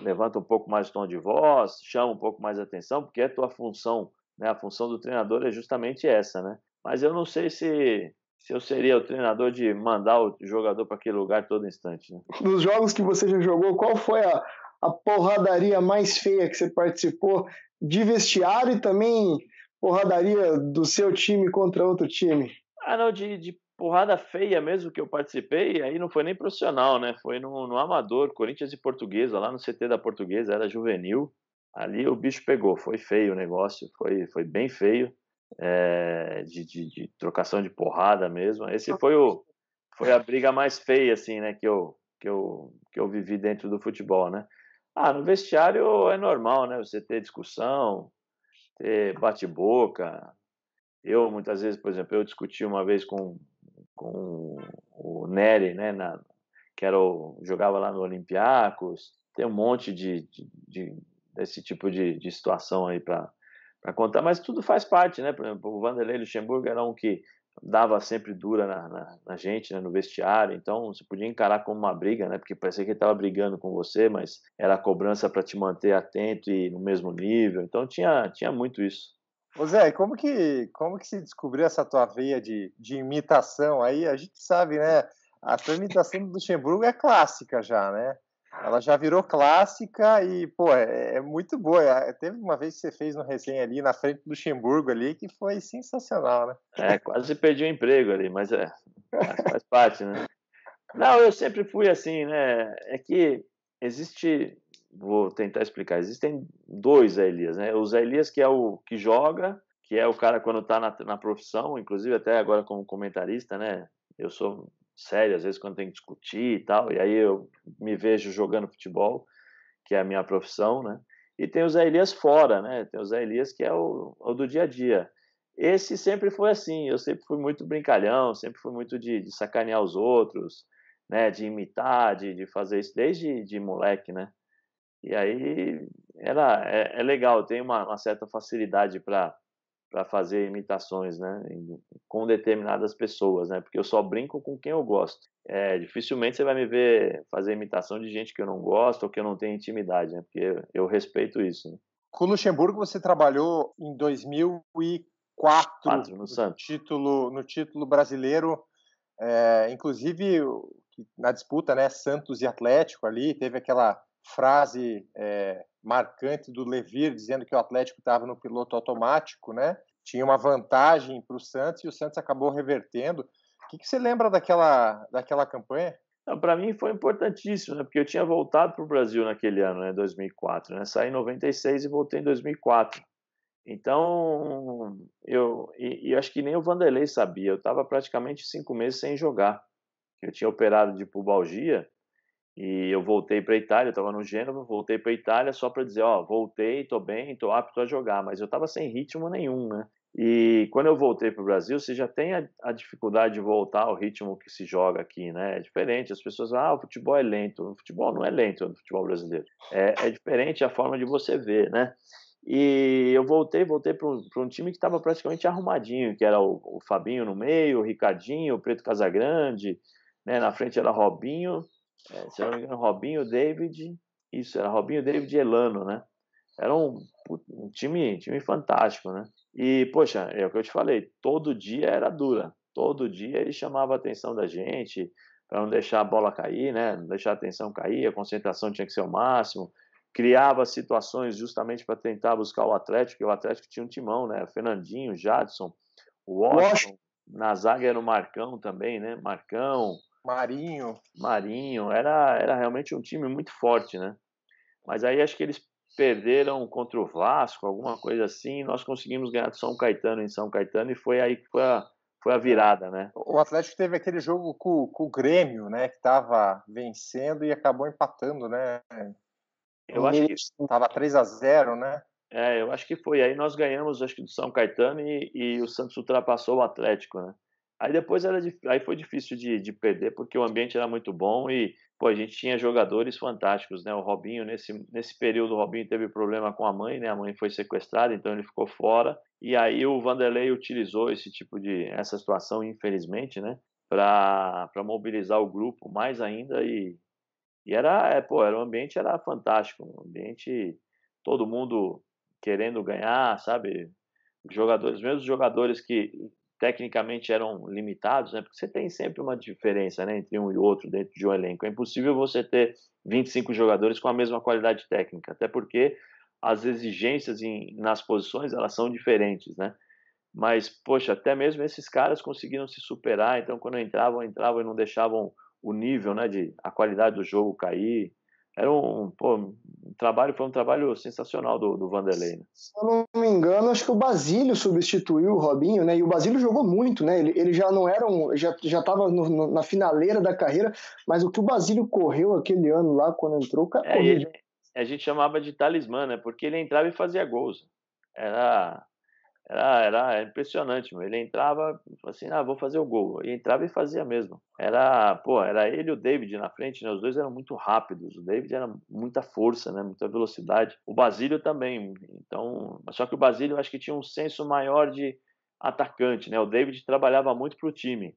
levanta um pouco mais o tom de voz, chama um pouco mais a atenção, porque é a tua função, né? A função do treinador é justamente essa, né? Mas eu não sei se eu seria o treinador de mandar o jogador para aquele lugar todo instante, né? Dos jogos que você já jogou, qual foi a porradaria mais feia que você participou de vestiário e também porradaria do seu time contra outro time? Não, de porrada feia mesmo que eu participei, aí não foi nem profissional, né? Foi no Amador, Corinthians e Portuguesa, lá no CT da Portuguesa, era juvenil. Ali o bicho pegou, foi feio o negócio, foi bem feio, de trocação de porrada mesmo. Esse foi a briga mais feia, assim, né, que eu vivi dentro do futebol, né? No vestiário é normal, né? Você ter discussão, ter bate-boca. Eu, muitas vezes, por exemplo, eu discuti uma vez com o Nery, né, que jogava lá no Olympiacos. Tem um monte desse tipo de situação aí para contar, mas tudo faz parte, né? Por exemplo, o Vanderlei Luxemburgo era um que dava sempre dura na gente, né, no vestiário, então você podia encarar como uma briga, né? Porque parecia que ele estava brigando com você, mas era a cobrança para te manter atento e no mesmo nível, então tinha muito isso. Ô Zé, e como que se descobriu essa tua veia de imitação aí? A gente sabe, né? A tua imitação do Luxemburgo é clássica já, né? Ela já virou clássica e, pô, é muito boa. Teve uma vez que você fez no resenha ali na frente do Luxemburgo ali que foi sensacional, né? Quase perdi o emprego ali, mas faz parte, né? Não, eu sempre fui assim, né? É que existe, vou tentar explicar, existem dois Zé Elias, né? O Zé Elias que é o que joga, que é o cara quando está na profissão, inclusive até agora como comentarista, né? Eu sou sério, às vezes quando tem que discutir e tal, e aí eu me vejo jogando futebol, que é a minha profissão, né? E tem o Zé Elias fora, né? Tem o Zé Elias que é o do dia a dia. Esse sempre foi assim, eu sempre fui muito brincalhão, sempre fui muito de sacanear os outros, né? De imitar, de fazer isso desde de moleque, né? E aí é legal, eu tenho uma certa facilidade para fazer imitações, né, com determinadas pessoas, né, porque eu só brinco com quem eu gosto. Dificilmente você vai me ver fazer imitação de gente que eu não gosto ou que eu não tenho intimidade, né, porque eu respeito isso. Né. Com o Luxemburgo você trabalhou em 2004 No Santos. no título brasileiro, inclusive na disputa, né, Santos e Atlético ali, teve aquela frase marcante do Levir dizendo que o Atlético estava no piloto automático, né? Tinha uma vantagem para o Santos e o Santos acabou revertendo. O que você lembra daquela campanha? Para mim foi importantíssimo, né, porque eu tinha voltado para o Brasil naquele ano, né, 2004, né, saí em 96 e voltei em 2004. Então, eu acho que nem o Vanderlei sabia, eu estava praticamente 5 meses sem jogar. Eu tinha operado de pubalgia e eu voltei para a Itália, eu estava no Gênova, voltei para a Itália só para dizer, voltei, estou bem, estou apto a jogar, mas eu estava sem ritmo nenhum, né? E quando eu voltei para o Brasil, você já tem a dificuldade de voltar ao ritmo que se joga aqui, né? É diferente, as pessoas falam, o futebol é lento. O futebol não é lento, o futebol brasileiro. É diferente a forma de você ver, né? E eu voltei para um time que estava praticamente arrumadinho, que era o Fabinho no meio, o Ricardinho, o Preto Casagrande, né? Na frente era Robinho, se eu não me engano, Robinho, David, isso, era Robinho, David e Elano, né? Era um time fantástico, né? E, poxa, é o que eu te falei, todo dia era dura. Todo dia ele chamava a atenção da gente para não deixar a bola cair, né? Não deixar a atenção cair, a concentração tinha que ser o máximo. Criava situações justamente para tentar buscar o Atlético, e o Atlético tinha um timão, né? O Fernandinho, o Jadson, o Washington, na zaga era o Marcão também, né? Marcão, Marinho, era realmente um time muito forte, né? Mas aí acho que eles perderam contra o Vasco, alguma coisa assim, e nós conseguimos ganhar do São Caetano em São Caetano, e foi aí que foi a virada, né? O Atlético teve aquele jogo com o Grêmio, né? Que estava vencendo e acabou empatando, né? Eu acho que estava 3-0, né? eu acho que foi. Aí nós ganhamos, acho que do São Caetano, e o Santos ultrapassou o Atlético, né? Aí depois aí foi difícil de perder, porque o ambiente era muito bom e pô, a gente tinha jogadores fantásticos, né? O Robinho, nesse período, o Robinho teve problema com a mãe, né? A mãe foi sequestrada, então ele ficou fora. E aí o Vanderlei utilizou essa situação, infelizmente, né? Para mobilizar o grupo mais ainda. E o ambiente era fantástico. O ambiente, todo mundo querendo ganhar, sabe? Mesmo os jogadores que tecnicamente eram limitados, né? Porque você tem sempre uma diferença, né, entre um e outro dentro de um elenco. É impossível você ter 25 jogadores com a mesma qualidade técnica, até porque as exigências nas posições elas são diferentes, né? Mas, poxa, até mesmo esses caras conseguiram se superar, então quando entravam e não deixavam o nível, né, a qualidade do jogo cair. Foi um trabalho sensacional do Vanderlei, né? Se eu não me engano, acho que o Basílio substituiu o Robinho, né? E o Basílio jogou muito, né? Ele já não era já estava na finaleira da carreira, mas o que o Basílio correu aquele ano lá quando entrou, o cara correu. A gente chamava de talismã, né? Porque ele entrava e fazia gols. Era impressionante, meu. Ele entrava assim, vou fazer o gol. E entrava e fazia mesmo. Era ele e o David na frente, né? Os dois eram muito rápidos. O David era muita força, né? Muita velocidade. O Basílio também. Então, só que o Basílio eu acho que tinha um senso maior de atacante, né? O David trabalhava muito para o time.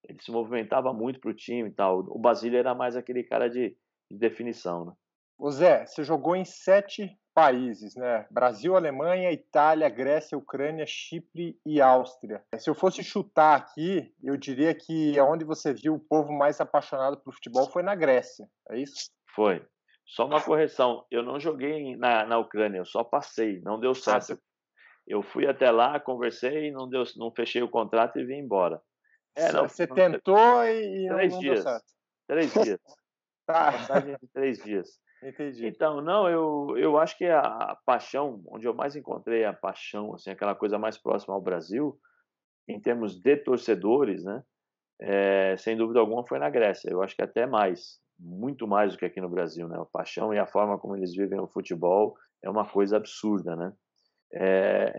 Ele se movimentava muito para o time e tal. O Basílio era mais aquele cara de definição, né? Ô Zé, você jogou em 7 países, né? Brasil, Alemanha, Itália, Grécia, Ucrânia, Chipre e Áustria. Se eu fosse chutar aqui, eu diria que onde você viu o povo mais apaixonado por futebol foi na Grécia, é isso? Foi. Só uma correção, eu não joguei na Ucrânia, eu só passei, não deu certo. Eu fui até lá, conversei, não fechei o contrato e vim embora. Você tentou e não deu certo. 3 dias. Tá. Passagem de 3 dias. Entendi. Então, não, eu acho que a paixão, onde eu mais encontrei a paixão, assim, aquela coisa mais próxima ao Brasil, em termos de torcedores, né? Sem dúvida alguma foi na Grécia. Eu acho que até mais, muito mais do que aqui no Brasil, né? A paixão e a forma como eles vivem o futebol é uma coisa absurda, né?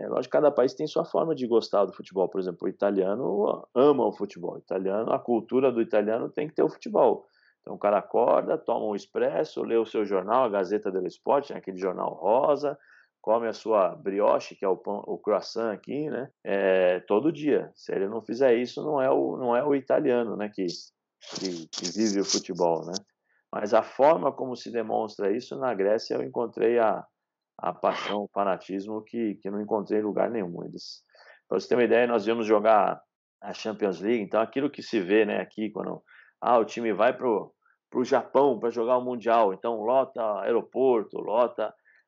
Lógico que cada país tem sua forma de gostar do futebol. Por exemplo, o italiano ama o futebol. A cultura do italiano tem que ter o futebol. Então o cara acorda, toma um espresso, lê o seu jornal, a Gazeta dello Sport, né, aquele jornal rosa, come a sua brioche, que é o croissant aqui, né? Todo dia. Se ele não fizer isso, não é o italiano, né, que vive o futebol, né? Mas a forma como se demonstra isso na Grécia, eu encontrei a paixão, o fanatismo que não encontrei em lugar nenhum. Para você ter uma ideia, nós íamos jogar a Champions League, então aquilo que se vê, né, aqui, quando o time vai pro Japão para jogar o Mundial, então lota aeroporto,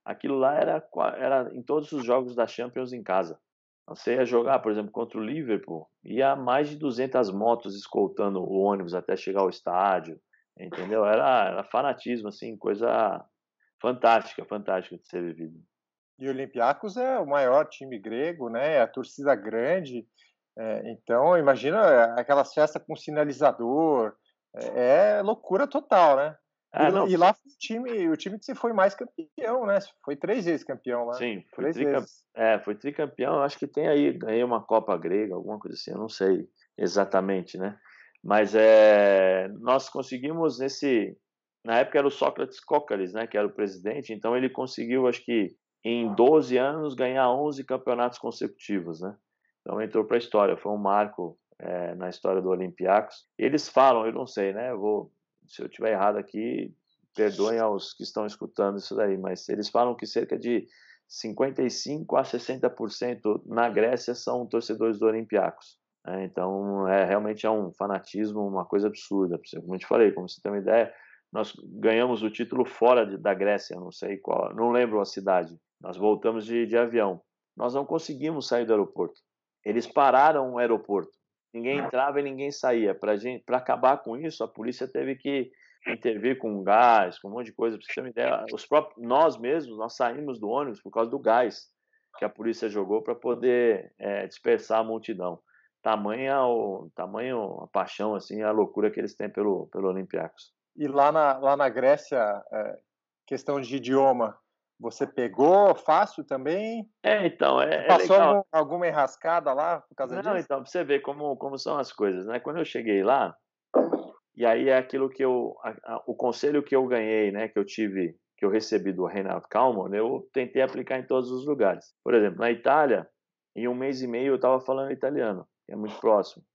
aquilo lá era em todos os jogos da Champions em casa. Você ia jogar, por exemplo, contra o Liverpool, ia mais de 200 motos escoltando o ônibus até chegar ao estádio, entendeu? Era fanatismo, assim, coisa fantástica de ser vivido. E o Olympiacos é o maior time grego, né? A torcida grande. Então, imagina aquelas festas com sinalizador. É loucura total, né? E lá foi o time que você foi mais campeão, né? Foi 3 vezes campeão lá. Sim, foi tricampeão. Acho que tem aí, ganhei uma Copa Grega, alguma coisa assim, eu não sei exatamente, né? Mas nós conseguimos na época era o Sócrates Cócaris, né, que era o presidente, então ele conseguiu, acho que em 12 anos, ganhar 11 campeonatos consecutivos, né? Então entrou para a história, foi um marco na história do Olympiacos. Eles falam, eu não sei, né? Se eu estiver errado aqui, perdoem aos que estão escutando isso daí, mas eles falam que cerca de 55 a 60% na Grécia são torcedores do Olympiacos. Então, realmente é um fanatismo, uma coisa absurda. Como eu te falei, como você tem uma ideia, nós ganhamos o título fora da Grécia, não sei qual, não lembro a cidade. Nós voltamos de avião. Nós não conseguimos sair do aeroporto. Eles pararam o aeroporto. Ninguém entrava e ninguém saía. Para acabar com isso, a polícia teve que intervir com gás, com um monte de coisa. Para você ter uma ideia, nós mesmos, nós saímos do ônibus por causa do gás que a polícia jogou para poder dispersar a multidão. Tamanho a paixão, assim, a loucura que eles têm pelo Olympiacos. E lá na Grécia, questão de idioma, você pegou fácil também? Então, Passou legal. alguma enrascada lá por causa disso? Não, então, pra você ver como são as coisas, né? Quando eu cheguei lá, e aí é aquilo que o conselho que eu ganhei, né, que eu recebi do Reinhard Kallmann, eu tentei aplicar em todos os lugares. Por exemplo, na Itália, em 1 mês e meio eu estava falando italiano, que é muito próximo.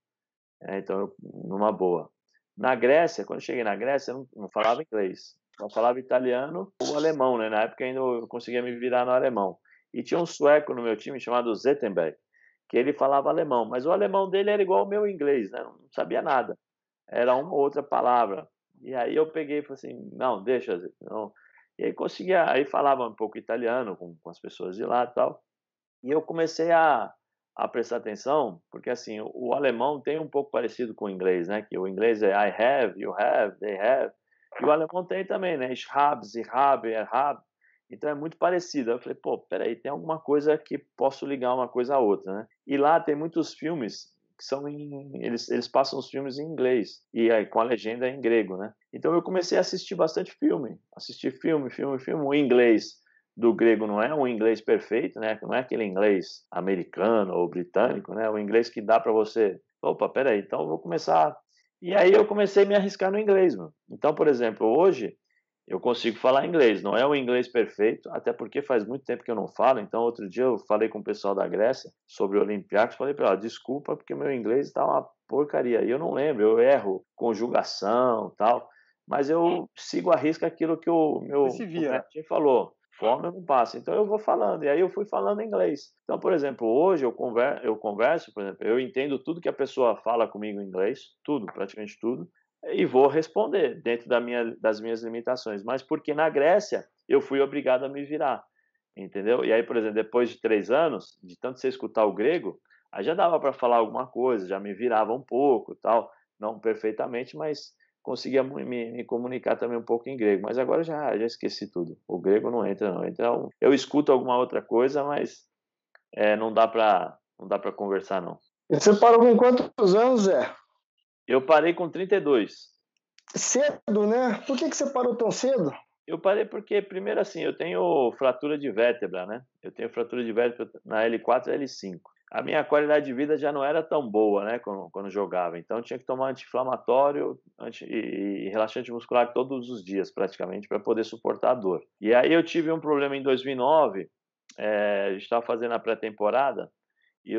Então, numa boa. Na Grécia, quando eu cheguei na Grécia, eu não falava inglês. Só falava italiano ou alemão, né? Na época ainda eu conseguia me virar no alemão. E tinha um sueco no meu time chamado Zettenberg, que ele falava alemão, mas o alemão dele era igual ao meu inglês, né? Não sabia nada. Era uma ou outra palavra. E aí eu peguei e falei assim, não, deixa, não. E aí conseguia, aí falava um pouco italiano com as pessoas de lá e tal. E eu comecei a prestar atenção, porque assim, o alemão tem um pouco parecido com o inglês, né? Que o inglês é I have, you have, they have. E o alemão tem também, né? Ich habe, sie habe, er habe. Então é muito parecido. Eu falei, pô, peraí, tem alguma coisa que posso ligar uma coisa à outra, né? E lá tem muitos filmes que são eles passam os filmes em inglês e aí com a legenda em grego, né? Então eu comecei a assistir bastante filme, o inglês do grego não é um inglês perfeito, né? Não é aquele inglês americano ou britânico, né? O inglês que dá para você, opa, peraí, então eu vou começar. E aí eu comecei a me arriscar no inglês, mano. Então, por exemplo, hoje eu consigo falar inglês, não é um inglês perfeito, até porque faz muito tempo que eu não falo. Então, outro dia eu falei com o pessoal da Grécia sobre o Olympiacos, falei para ela, desculpa, porque meu inglês está uma porcaria. E eu não lembro, eu erro conjugação, tal, mas eu sigo à risca aquilo que o meu netinho falou. Fome eu não passo, então eu vou falando, e aí eu fui falando inglês. Então, por exemplo, hoje eu converso, por exemplo, eu entendo tudo que a pessoa fala comigo em inglês, tudo, praticamente tudo, e vou responder dentro das minhas limitações. Mas porque na Grécia eu fui obrigado a me virar, entendeu? E aí, por exemplo, depois de 3 anos, de tanto você escutar o grego, aí já dava para falar alguma coisa, já me virava um pouco, tal, não perfeitamente, mas conseguia me comunicar também um pouco em grego. Mas agora já esqueci tudo. O grego não entra, não. Então, eu escuto alguma outra coisa, mas não dá para conversar, não. E você parou com quantos anos, Zé? Eu parei com 32. Cedo, né? Por que você parou tão cedo? Eu parei porque, primeiro assim, eu tenho fratura de vértebra, né? Eu tenho fratura de vértebra na L4 e L5. A minha qualidade de vida já não era tão boa, né, quando jogava. Então, tinha que tomar anti-inflamatório e relaxante muscular todos os dias, praticamente, para poder suportar a dor. E aí eu tive um problema em 2009, a gente estava fazendo a pré-temporada, e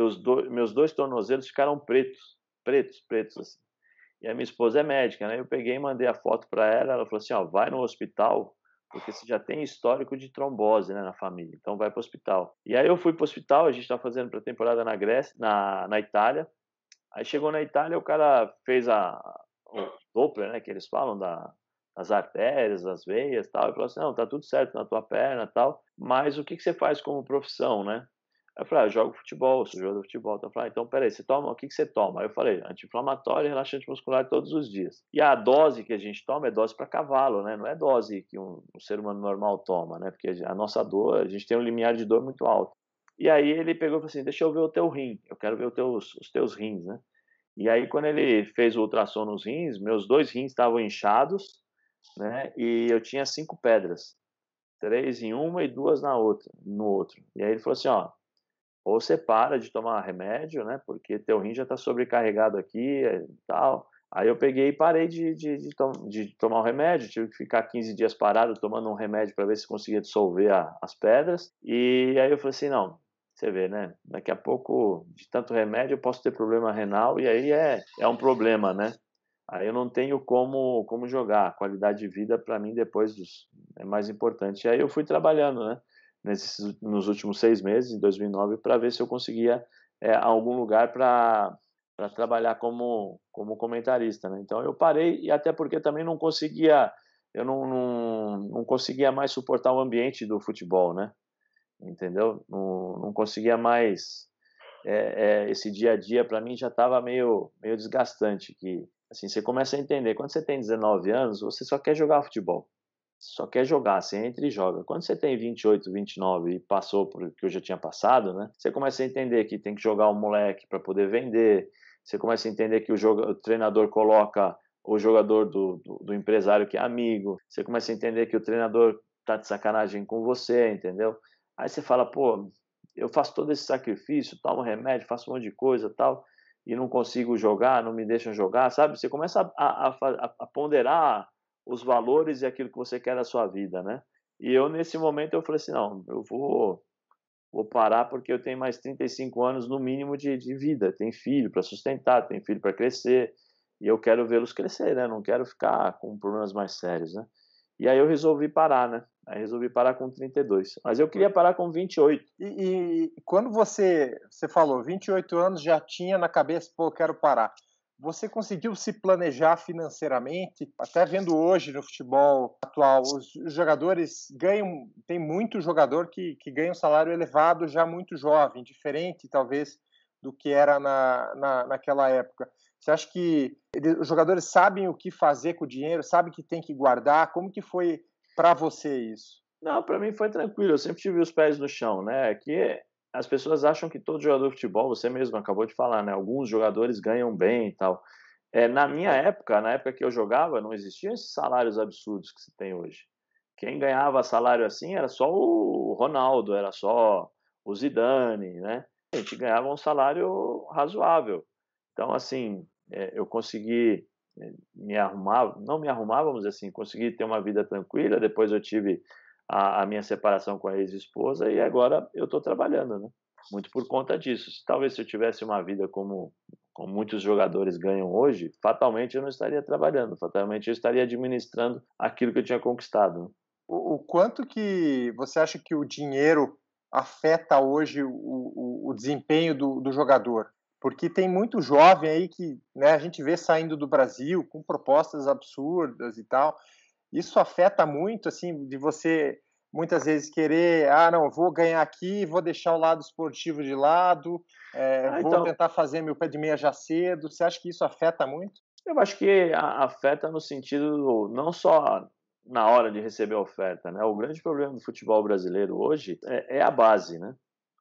meus 2 tornozelos ficaram pretos, assim. E a minha esposa é médica, né? Eu peguei e mandei a foto para ela falou assim, ó, vai no hospital, porque você já tem histórico de trombose, né, na família, então vai para o hospital. E aí eu fui para o hospital, a gente estava fazendo pré-temporada na Grécia, na Itália. Aí chegou na Itália, o cara fez o Doppler, né, que eles falam das artérias, das veias, tal, e falou assim, não, tá tudo certo na tua perna, tal, mas o que você faz como profissão, né? Aí eu falei, eu jogo futebol, sou jogador de futebol. Então eu falei, então peraí, o que você toma? Aí eu falei, anti-inflamatório e relaxante muscular todos os dias. E a dose que a gente toma é dose para cavalo, né? Não é dose que um ser humano normal toma, né? Porque a nossa dor, a gente tem um limiar de dor muito alto. E aí ele pegou e falou assim, deixa eu ver o teu rim, eu quero ver os teus rins, né? E aí quando ele fez o ultrassom nos rins, meus 2 rins estavam inchados, né? E eu tinha 5 pedras, 3 em uma e 2 no outro. E aí ele falou assim, ó, ou você para de tomar remédio, né? Porque teu rim já está sobrecarregado aqui e tal. Aí eu peguei e parei de tomar o remédio, tive que ficar 15 dias parado tomando um remédio para ver se conseguia dissolver as pedras. E aí eu falei assim, não, você vê, né? Daqui a pouco, de tanto remédio, eu posso ter problema renal e aí é um problema, né? Aí eu não tenho como jogar. A qualidade de vida, para mim, depois é mais importante. E aí eu fui trabalhando, né? Nos últimos 6 meses, em 2009, para ver se eu conseguia algum lugar para para trabalhar como comentarista, né? Então eu parei, e até porque também não conseguia, eu não conseguia mais suportar o ambiente do futebol, né? Entendeu? Não conseguia mais, esse dia a dia para mim já estava meio desgastante, que assim, você começa a entender, quando você tem 19 anos, você só quer jogar futebol. Só quer jogar, você entra e joga. Quando você tem 28, 29 e passou por que eu já tinha passado, né? Você começa a entender que tem que jogar o moleque para poder vender. Você começa a entender que o treinador coloca o jogador do empresário que é amigo. Você começa a entender que o treinador tá de sacanagem com você, entendeu? Aí você fala, pô, eu faço todo esse sacrifício, tomo remédio, faço um monte de coisa, tal, e não consigo jogar, não me deixam jogar, sabe? Você começa a ponderar os valores e aquilo que você quer da sua vida, né? E eu, nesse momento, eu falei assim, não, eu vou parar porque eu tenho mais 35 anos no mínimo de vida, tem filho para sustentar, tem filho para crescer, e eu quero vê-los crescer, né? Não quero ficar com problemas mais sérios, né? E aí eu resolvi parar, né? Aí resolvi parar com 32. Mas eu queria parar com 28. E quando você falou, 28 anos, já tinha na cabeça, pô, eu quero parar. Você conseguiu se planejar financeiramente? Até vendo hoje no futebol atual, os jogadores ganham, tem muito jogador que ganha um salário elevado já muito jovem, diferente talvez do que era naquela época. Você acha que os jogadores sabem o que fazer com o dinheiro, sabem que tem que guardar? Como que foi para você isso? Não, para mim foi tranquilo, eu sempre tive os pés no chão, né? Que as pessoas acham que todo jogador de futebol, você mesmo acabou de falar, né? Alguns jogadores ganham bem e tal. Na minha época, na época que eu jogava, não existiam esses salários absurdos que se tem hoje. Quem ganhava salário assim era só o Ronaldo, era só o Zidane, né? A gente ganhava um salário razoável. Então, assim, eu consegui me arrumar, não me arrumar, vamos dizer assim, consegui ter uma vida tranquila. Depois eu tive a minha separação com a ex-esposa e agora eu estou trabalhando, né? Muito por conta disso. Talvez se eu tivesse uma vida como muitos jogadores ganham hoje, fatalmente eu não estaria trabalhando, fatalmente eu estaria administrando aquilo que eu tinha conquistado, né? O quanto que você acha que o dinheiro afeta hoje o desempenho do jogador? Porque tem muito jovem aí que, né, a gente vê saindo do Brasil com propostas absurdas e tal. Isso afeta muito, assim, de você muitas vezes querer, não, vou ganhar aqui, vou deixar o lado esportivo de lado, vou Então, tentar fazer meu pé de meia já cedo. Você acha que isso afeta muito? eu acho que afeta no sentido não só na hora de receber a oferta, né? O grande problema do futebol brasileiro hoje é a base, né?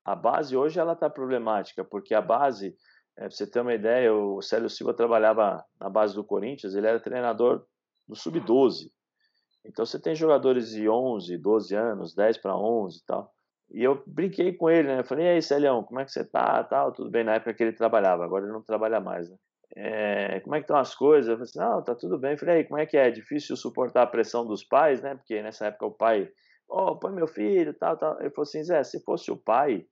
A base hoje ela está problemática, porque a base, para você ter uma ideia, o Célio Silva trabalhava na base do Corinthians, ele era treinador do Sub-12. Então você tem jogadores de 11, 12 anos, 10 para 11 e tal. E eu brinquei com ele, né? Eu falei, e aí, Celião, como é que você tá? Tal, tudo bem, na época que ele trabalhava, agora ele não trabalha mais, né? Como é que estão as coisas? Eu falei assim, não, tá tudo bem. Eu falei, aí, como é que é? É difícil suportar a pressão dos pais, né? Porque nessa época o pai, põe meu filho, tal, tal. Ele falou assim, Zé, se fosse o pai,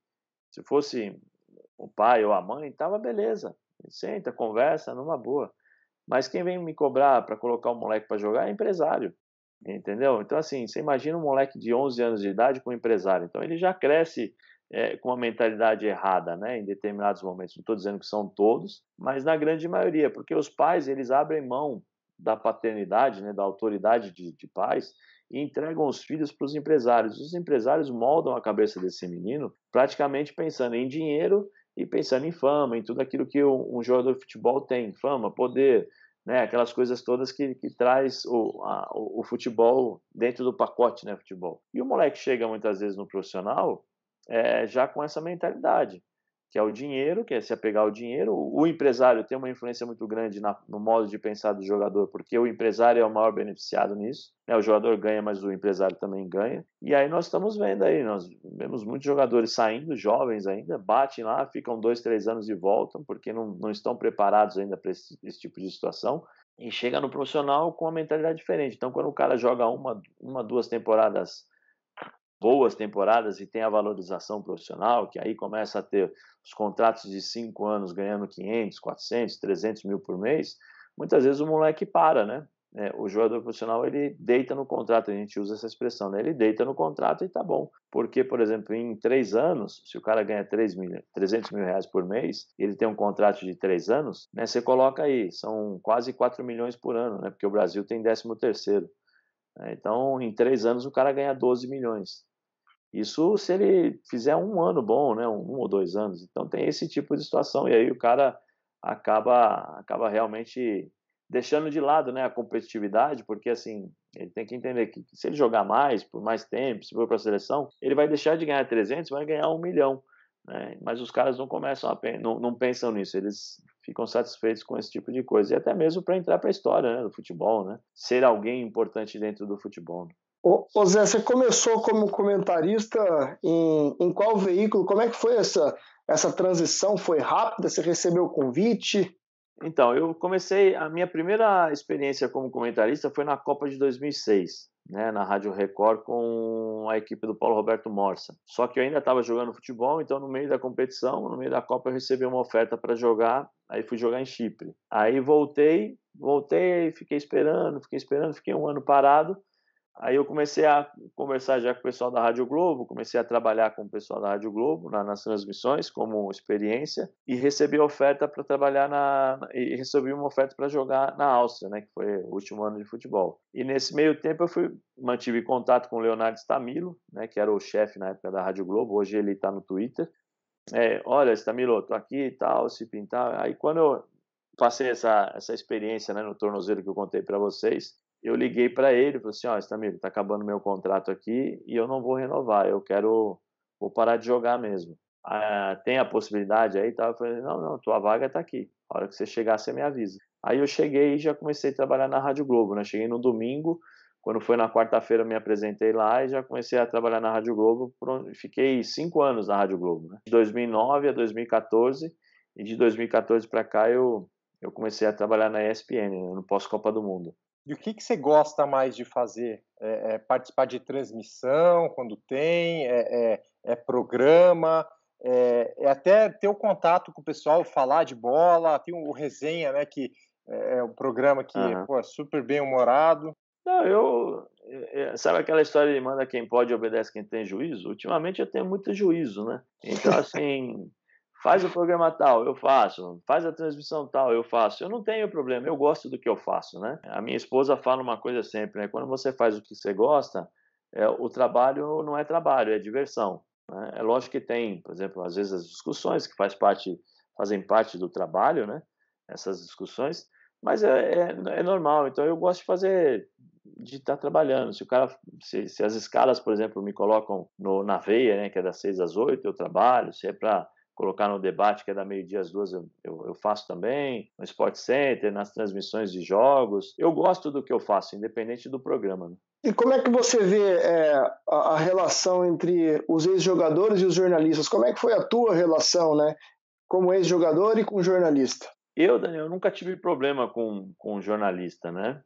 se fosse o pai ou a mãe, tava beleza. Senta, conversa, numa boa. Mas quem vem me cobrar para colocar o moleque para jogar é empresário. Entendeu? Então, assim, você imagina um moleque de 11 anos de idade com um empresário. Então, ele já cresce com uma mentalidade errada, né? Em determinados momentos. Não estou dizendo que são todos, mas na grande maioria, porque os pais, eles abrem mão da paternidade, né? Da autoridade de pais e entregam os filhos para os empresários. Os empresários moldam a cabeça desse menino praticamente pensando em dinheiro e pensando em fama, em tudo aquilo que um jogador de futebol tem, fama, poder, né, aquelas coisas todas que traz o futebol dentro do pacote, né, futebol. E o moleque chega muitas vezes no profissional já com essa mentalidade, que é o dinheiro, que é se apegar ao dinheiro. O empresário tem uma influência muito grande no modo de pensar do jogador, porque o empresário é o maior beneficiado nisso, né? O jogador ganha, mas o empresário também ganha. E aí nós estamos vendo aí, nós vemos muitos jogadores saindo, jovens ainda, batem lá, ficam 2, 3 anos e voltam, porque não estão preparados ainda para esse tipo de situação. E chega no profissional com uma mentalidade diferente. Então, quando o cara joga uma 2 temporadas, boas temporadas, e tem a valorização profissional, que aí começa a ter os contratos de 5 anos ganhando 500, 400, 300 mil por mês, muitas vezes o moleque para, né? o jogador profissional, ele deita no contrato, a gente usa essa expressão, né? Ele deita no contrato e tá bom. Porque, por exemplo, em 3 anos, se o cara ganha 300 mil reais por mês, ele tem um contrato de 3 anos, né? Você coloca aí, são quase 4 milhões por ano, né? Porque o Brasil tem 13º. Então, em 3 anos, o cara ganha 12 milhões. Isso se ele fizer um ano bom, né? 1 ou 2 anos. Então, tem esse tipo de situação. E aí o cara acaba realmente deixando de lado, né, a competitividade, porque assim, ele tem que entender que se ele jogar mais, por mais tempo, se for para a seleção, ele vai deixar de ganhar 300, vai ganhar 1 milhão, né? Mas os caras não começam não pensam nisso, eles ficam satisfeitos com esse tipo de coisa, e até mesmo para entrar para a história, né, do futebol, né? Ser alguém importante dentro do futebol, né? Ô Zé, você começou como comentarista em qual veículo? Como é que foi essa transição? Foi rápida? Você recebeu o convite? Então, a minha primeira experiência como comentarista foi na Copa de 2006, né, na Rádio Record com a equipe do Paulo Roberto Morsa. Só que eu ainda estava jogando futebol, então no meio da competição, no meio da Copa eu recebi uma oferta para jogar, aí fui jogar em Chipre. Aí voltei, fiquei esperando, fiquei um ano parado. Aí eu comecei a conversar já com o pessoal da Rádio Globo, comecei a trabalhar com o pessoal da Rádio Globo nas transmissões como experiência e recebi oferta para trabalhar e recebi uma oferta para jogar na Áustria, né, que foi o último ano de futebol. E nesse meio tempo mantive contato com o Leonardo Stamilo, né, que era o chefe na época da Rádio Globo, hoje ele está no Twitter. Olha, Stamilo, tô aqui e tal, se pintar. Aí quando eu passei essa experiência, né, no tornozelo que eu contei para vocês, eu liguei para ele e falei assim, Stamilo, tá acabando meu contrato aqui e eu não vou renovar, vou parar de jogar mesmo. Tem a possibilidade aí? Tá? Eu falei, não, tua vaga tá aqui, a hora que você chegar você me avisa. Aí eu cheguei e já comecei a trabalhar na Rádio Globo, né? Cheguei no domingo, quando foi na quarta-feira eu me apresentei lá e já comecei a trabalhar na Rádio Globo, fiquei 5 anos na Rádio Globo, né? De 2009 a 2014, e de 2014 para cá eu comecei a trabalhar na ESPN, né, no pós-Copa do Mundo. E o que você gosta mais de fazer? Participar de transmissão, quando tem? Programa? Até ter o contato com o pessoal, falar de bola? Tem o Resenha, né, que é um programa que é super bem-humorado. Não, sabe aquela história de manda quem pode e obedece quem tem juízo? Ultimamente eu tenho muito juízo, né? Então, assim, faz o programa tal, eu faço. Faz a transmissão tal, eu faço. Eu não tenho problema, eu gosto do que eu faço, né? A minha esposa fala uma coisa sempre, né? Quando você faz o que você gosta, o trabalho não é trabalho, é diversão, né? É lógico que tem, por exemplo, às vezes as discussões que fazem parte do trabalho, né? Essas discussões, mas é normal. Então eu gosto de estar trabalhando. Se as escalas, por exemplo, me colocam na veia, né, que é das 6 às 8, eu trabalho. Se é para colocar no debate, que é da meio-dia às 2, eu faço também. No Sport Center, nas transmissões de jogos. Eu gosto do que eu faço, independente do programa, né? E como é que você vê a relação entre os ex-jogadores e os jornalistas? Como é que foi a tua relação, né, como ex-jogador e com jornalista? Daniel, nunca tive problema com jornalista, né?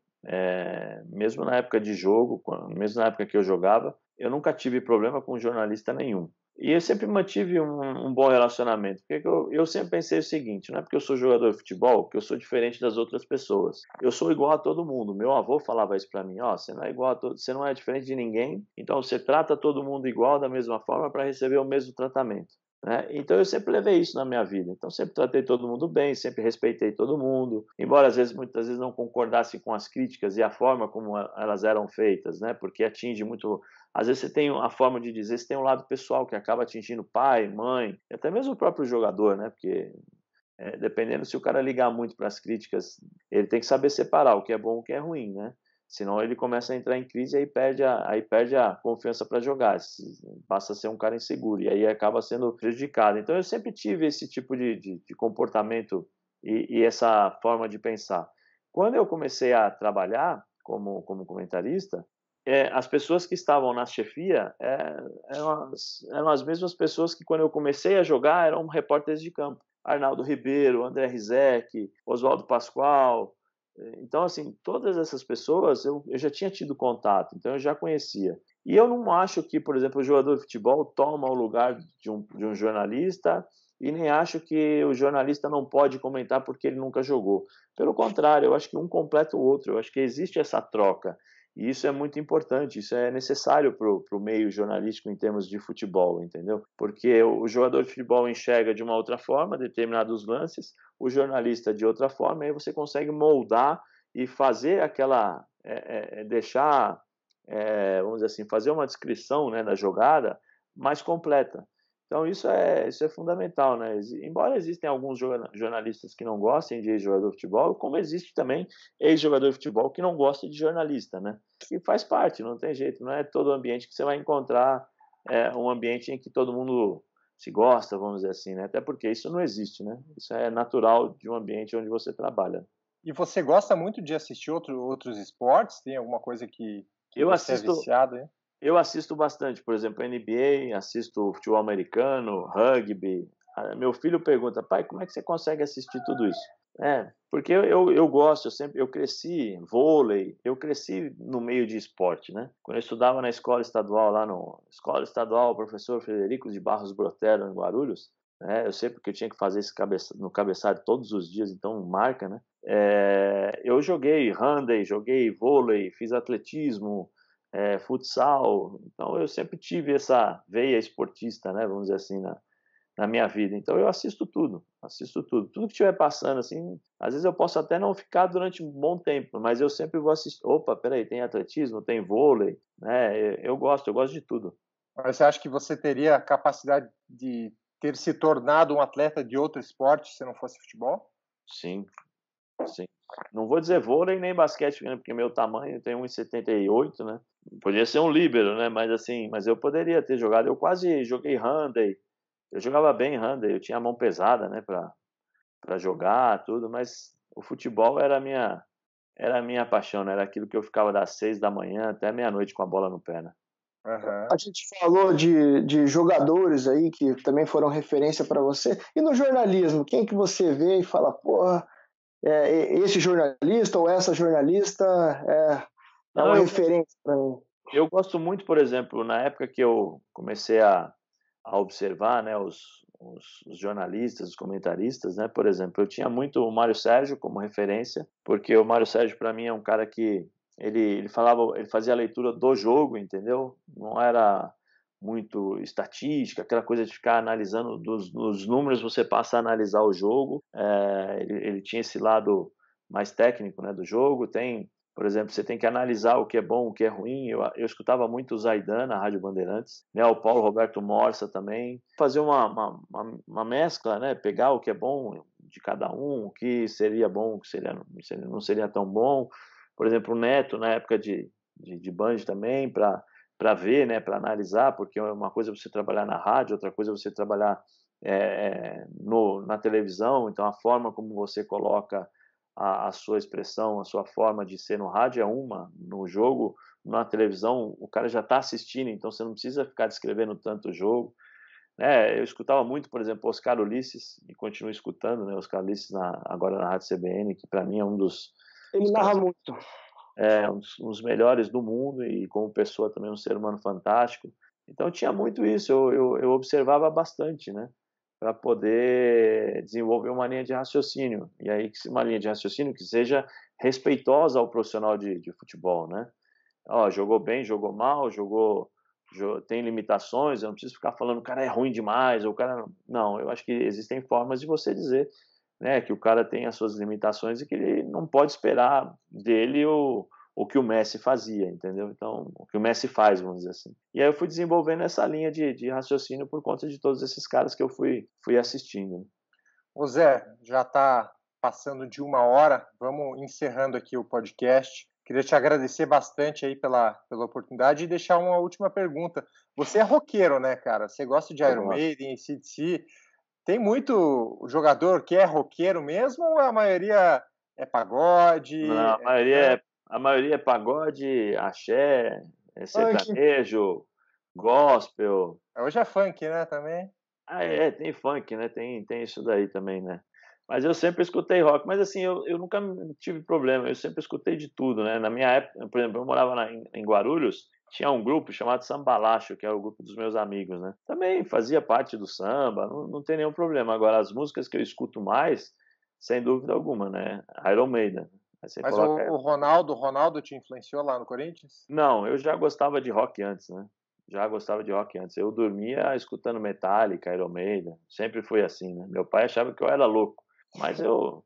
Mesmo na época de jogo, mesmo na época que eu jogava, eu nunca tive problema com jornalista nenhum. E eu sempre mantive um bom relacionamento, porque eu sempre pensei o seguinte, não é porque eu sou jogador de futebol que eu sou diferente das outras pessoas. Eu sou igual a todo mundo. Meu avô falava isso para mim, você não é igual a você não é diferente de ninguém, então você trata todo mundo igual da mesma forma para receber o mesmo tratamento. Né? Então eu sempre levei isso na minha vida. Então sempre tratei todo mundo bem, sempre respeitei todo mundo, embora muitas vezes não concordasse com as críticas e a forma como elas eram feitas, né? Porque atinge muito. Às vezes você tem a forma de dizer, você tem um lado pessoal que acaba atingindo pai, mãe, até mesmo o próprio jogador, né? Porque dependendo se o cara ligar muito para as críticas, ele tem que saber separar o que é bom e o que é ruim, né? Senão ele começa a entrar em crise e aí perde a confiança para jogar, passa a ser um cara inseguro e aí acaba sendo prejudicado. Então eu sempre tive esse tipo de comportamento e essa forma de pensar. Quando eu comecei a trabalhar como comentarista, as pessoas que estavam na chefia eram as mesmas pessoas que quando eu comecei a jogar eram repórteres de campo. Arnaldo Ribeiro, André Rizek, Oswaldo Pascoal. Então, assim, todas essas pessoas eu já tinha tido contato, então eu já conhecia. E eu não acho que, por exemplo, o jogador de futebol toma o lugar de um jornalista e nem acho que o jornalista não pode comentar porque ele nunca jogou. Pelo contrário, eu acho que um completa o outro, eu acho que existe essa troca. E isso é muito importante, isso é necessário para o meio jornalístico em termos de futebol, entendeu? Porque o jogador de futebol enxerga de uma outra forma determinados lances, o jornalista de outra forma, e aí você consegue moldar e fazer aquela, deixar, vamos dizer assim, fazer uma descrição, né, da jogada mais completa. Então isso é fundamental, né? Embora existem alguns jornalistas que não gostem de ex-jogador de futebol, como existe também ex-jogador de futebol que não gosta de jornalista, né? E faz parte, não tem jeito, não é todo ambiente que você vai encontrar um ambiente em que todo mundo se gosta, vamos dizer assim, né? Até porque isso não existe, né? Isso é natural de um ambiente onde você trabalha. E você gosta muito de assistir outros esportes? Tem alguma coisa que Eu você é assisto, viciado, hein? eu assisto bastante, por exemplo, NBA, assisto futebol americano, rugby. Meu filho pergunta, pai, como é que você consegue assistir tudo isso? Porque eu gosto, eu cresci vôlei, eu cresci no meio de esporte, né? Quando eu estudava na escola estadual, Escola Estadual Professor Frederico de Barros Brotero, em Guarulhos, né? Eu sei porque eu tinha que fazer no cabeçalho todos os dias, então marca, né? Eu joguei handebol, joguei vôlei, fiz atletismo, futsal, então eu sempre tive essa veia esportista, né? Vamos dizer assim, na minha vida. Então eu assisto tudo. Tudo que estiver passando, assim, às vezes eu posso até não ficar durante um bom tempo, mas eu sempre vou assistir. Opa, peraí, tem atletismo, tem vôlei, né? Eu gosto de tudo. Mas você acha que você teria a capacidade de ter se tornado um atleta de outro esporte se não fosse futebol? Sim, sim. Não vou dizer vôlei nem basquete, porque meu tamanho tem 1,78, né? Podia ser um líbero, né? Mas assim, mas eu poderia ter jogado. Eu quase joguei handebol. Eu jogava bem handebol, eu tinha a mão pesada, né, para jogar, tudo, mas o futebol era a minha paixão, né? Era aquilo que eu ficava das 6 da manhã até meia-noite com a bola no pé, né? A gente falou de jogadores aí que também foram referência para você. E no jornalismo, quem que você vê e fala, porra, esse jornalista ou essa jornalista é Não, uma referência para mim? eu gosto muito, por exemplo, na época que eu comecei a observar, né, os jornalistas, os comentaristas, né, por exemplo, eu tinha muito o Mário Sérgio como referência, porque o Mário Sérgio para mim é um cara que ele fazia a leitura do jogo, entendeu? Não era muito estatística, aquela coisa de ficar analisando dos números, você passa a analisar o jogo. Ele tinha esse lado mais técnico, né, do jogo. Por exemplo, você tem que analisar o que é bom, o que é ruim. Eu escutava muito o Zaidan na Rádio Bandeirantes, né? O Paulo Roberto Morsa também. Fazer uma mescla, né? Pegar o que é bom de cada um, o que seria bom, o que não seria tão bom. Por exemplo, o Neto, na época de Band também, para ver, né? Para analisar, porque uma coisa é você trabalhar na rádio, outra coisa é você trabalhar na televisão. Então, a forma como você coloca a sua expressão, a sua forma de ser no rádio é uma, no jogo, na televisão, o cara já está assistindo, então você não precisa ficar descrevendo tanto o jogo. Eu escutava muito, por exemplo, Oscar Ulisses, e continuo escutando, né, Oscar Ulisses agora na Rádio CBN, que para mim é um dos... Ele narra muito. Um dos melhores do mundo, e como pessoa também um ser humano fantástico. Então tinha muito isso, eu observava bastante, né? Para poder desenvolver uma linha de raciocínio. E aí, uma linha de raciocínio que seja respeitosa ao profissional de futebol, né? Jogou bem, jogou mal, tem limitações, eu não preciso ficar falando o cara é ruim demais, ou o cara... Não, eu acho que existem formas de você dizer, né, que o cara tem as suas limitações e que ele não pode esperar dele o que o Messi fazia, entendeu? Então, o que o Messi faz, vamos dizer assim. E aí eu fui desenvolvendo essa linha de raciocínio por conta de todos esses caras que eu fui assistindo. Ô Zé, já está passando de 1 hora, vamos encerrando aqui o podcast. Queria te agradecer bastante aí pela oportunidade e deixar uma última pergunta. Você é roqueiro, né, cara? Você gosta de Iron Maiden, AC/DC. Tem muito jogador que é roqueiro mesmo ou a maioria é pagode? Não, a maioria é pagode, axé, sertanejo, gospel. Hoje é funk, né, também? Tem funk, né? Tem isso daí também, né? Mas eu sempre escutei rock. Mas assim, eu nunca tive problema. Eu sempre escutei de tudo, né? Na minha época, por exemplo, eu morava em Guarulhos, tinha um grupo chamado Sambalacho, que era o grupo dos meus amigos, né? Também fazia parte do samba, não tem nenhum problema. Agora, as músicas que eu escuto mais, sem dúvida alguma, né? Iron Maiden. Aí você Mas coloca... o Ronaldo te influenciou lá no Corinthians? Não, eu já gostava de rock antes, né? Já gostava de rock antes. Eu dormia escutando Metallica, Iron Maiden. Sempre foi assim, né? Meu pai achava que eu era louco, mas eu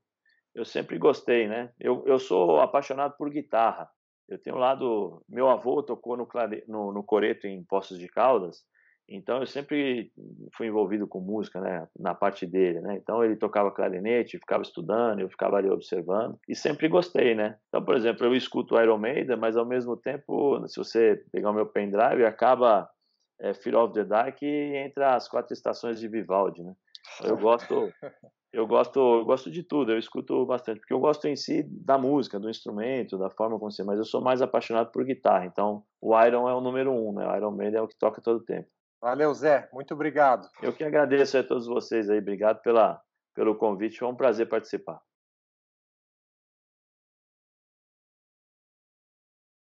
sempre gostei, né? Eu sou apaixonado por guitarra. Eu tenho lado... Meu avô tocou no coreto em Poços de Caldas, então eu sempre fui envolvido com música, né? Na parte dele, né? Então ele tocava clarinete, ficava estudando, eu ficava ali observando e sempre gostei, né? Então, por exemplo, eu escuto Iron Maiden, mas ao mesmo tempo, se você pegar o meu pendrive, acaba Fear of the Dark entre as 4 estações de Vivaldi, né? Eu gosto de tudo, eu escuto bastante, porque eu gosto em si da música, do instrumento, da forma como você, mas eu sou mais apaixonado por guitarra, então o Iron é o número 1, né? O Iron Maiden é o que toca todo o tempo. Valeu, Zé. Muito obrigado. Eu que agradeço a todos vocês aí, obrigado pelo convite, foi um prazer participar.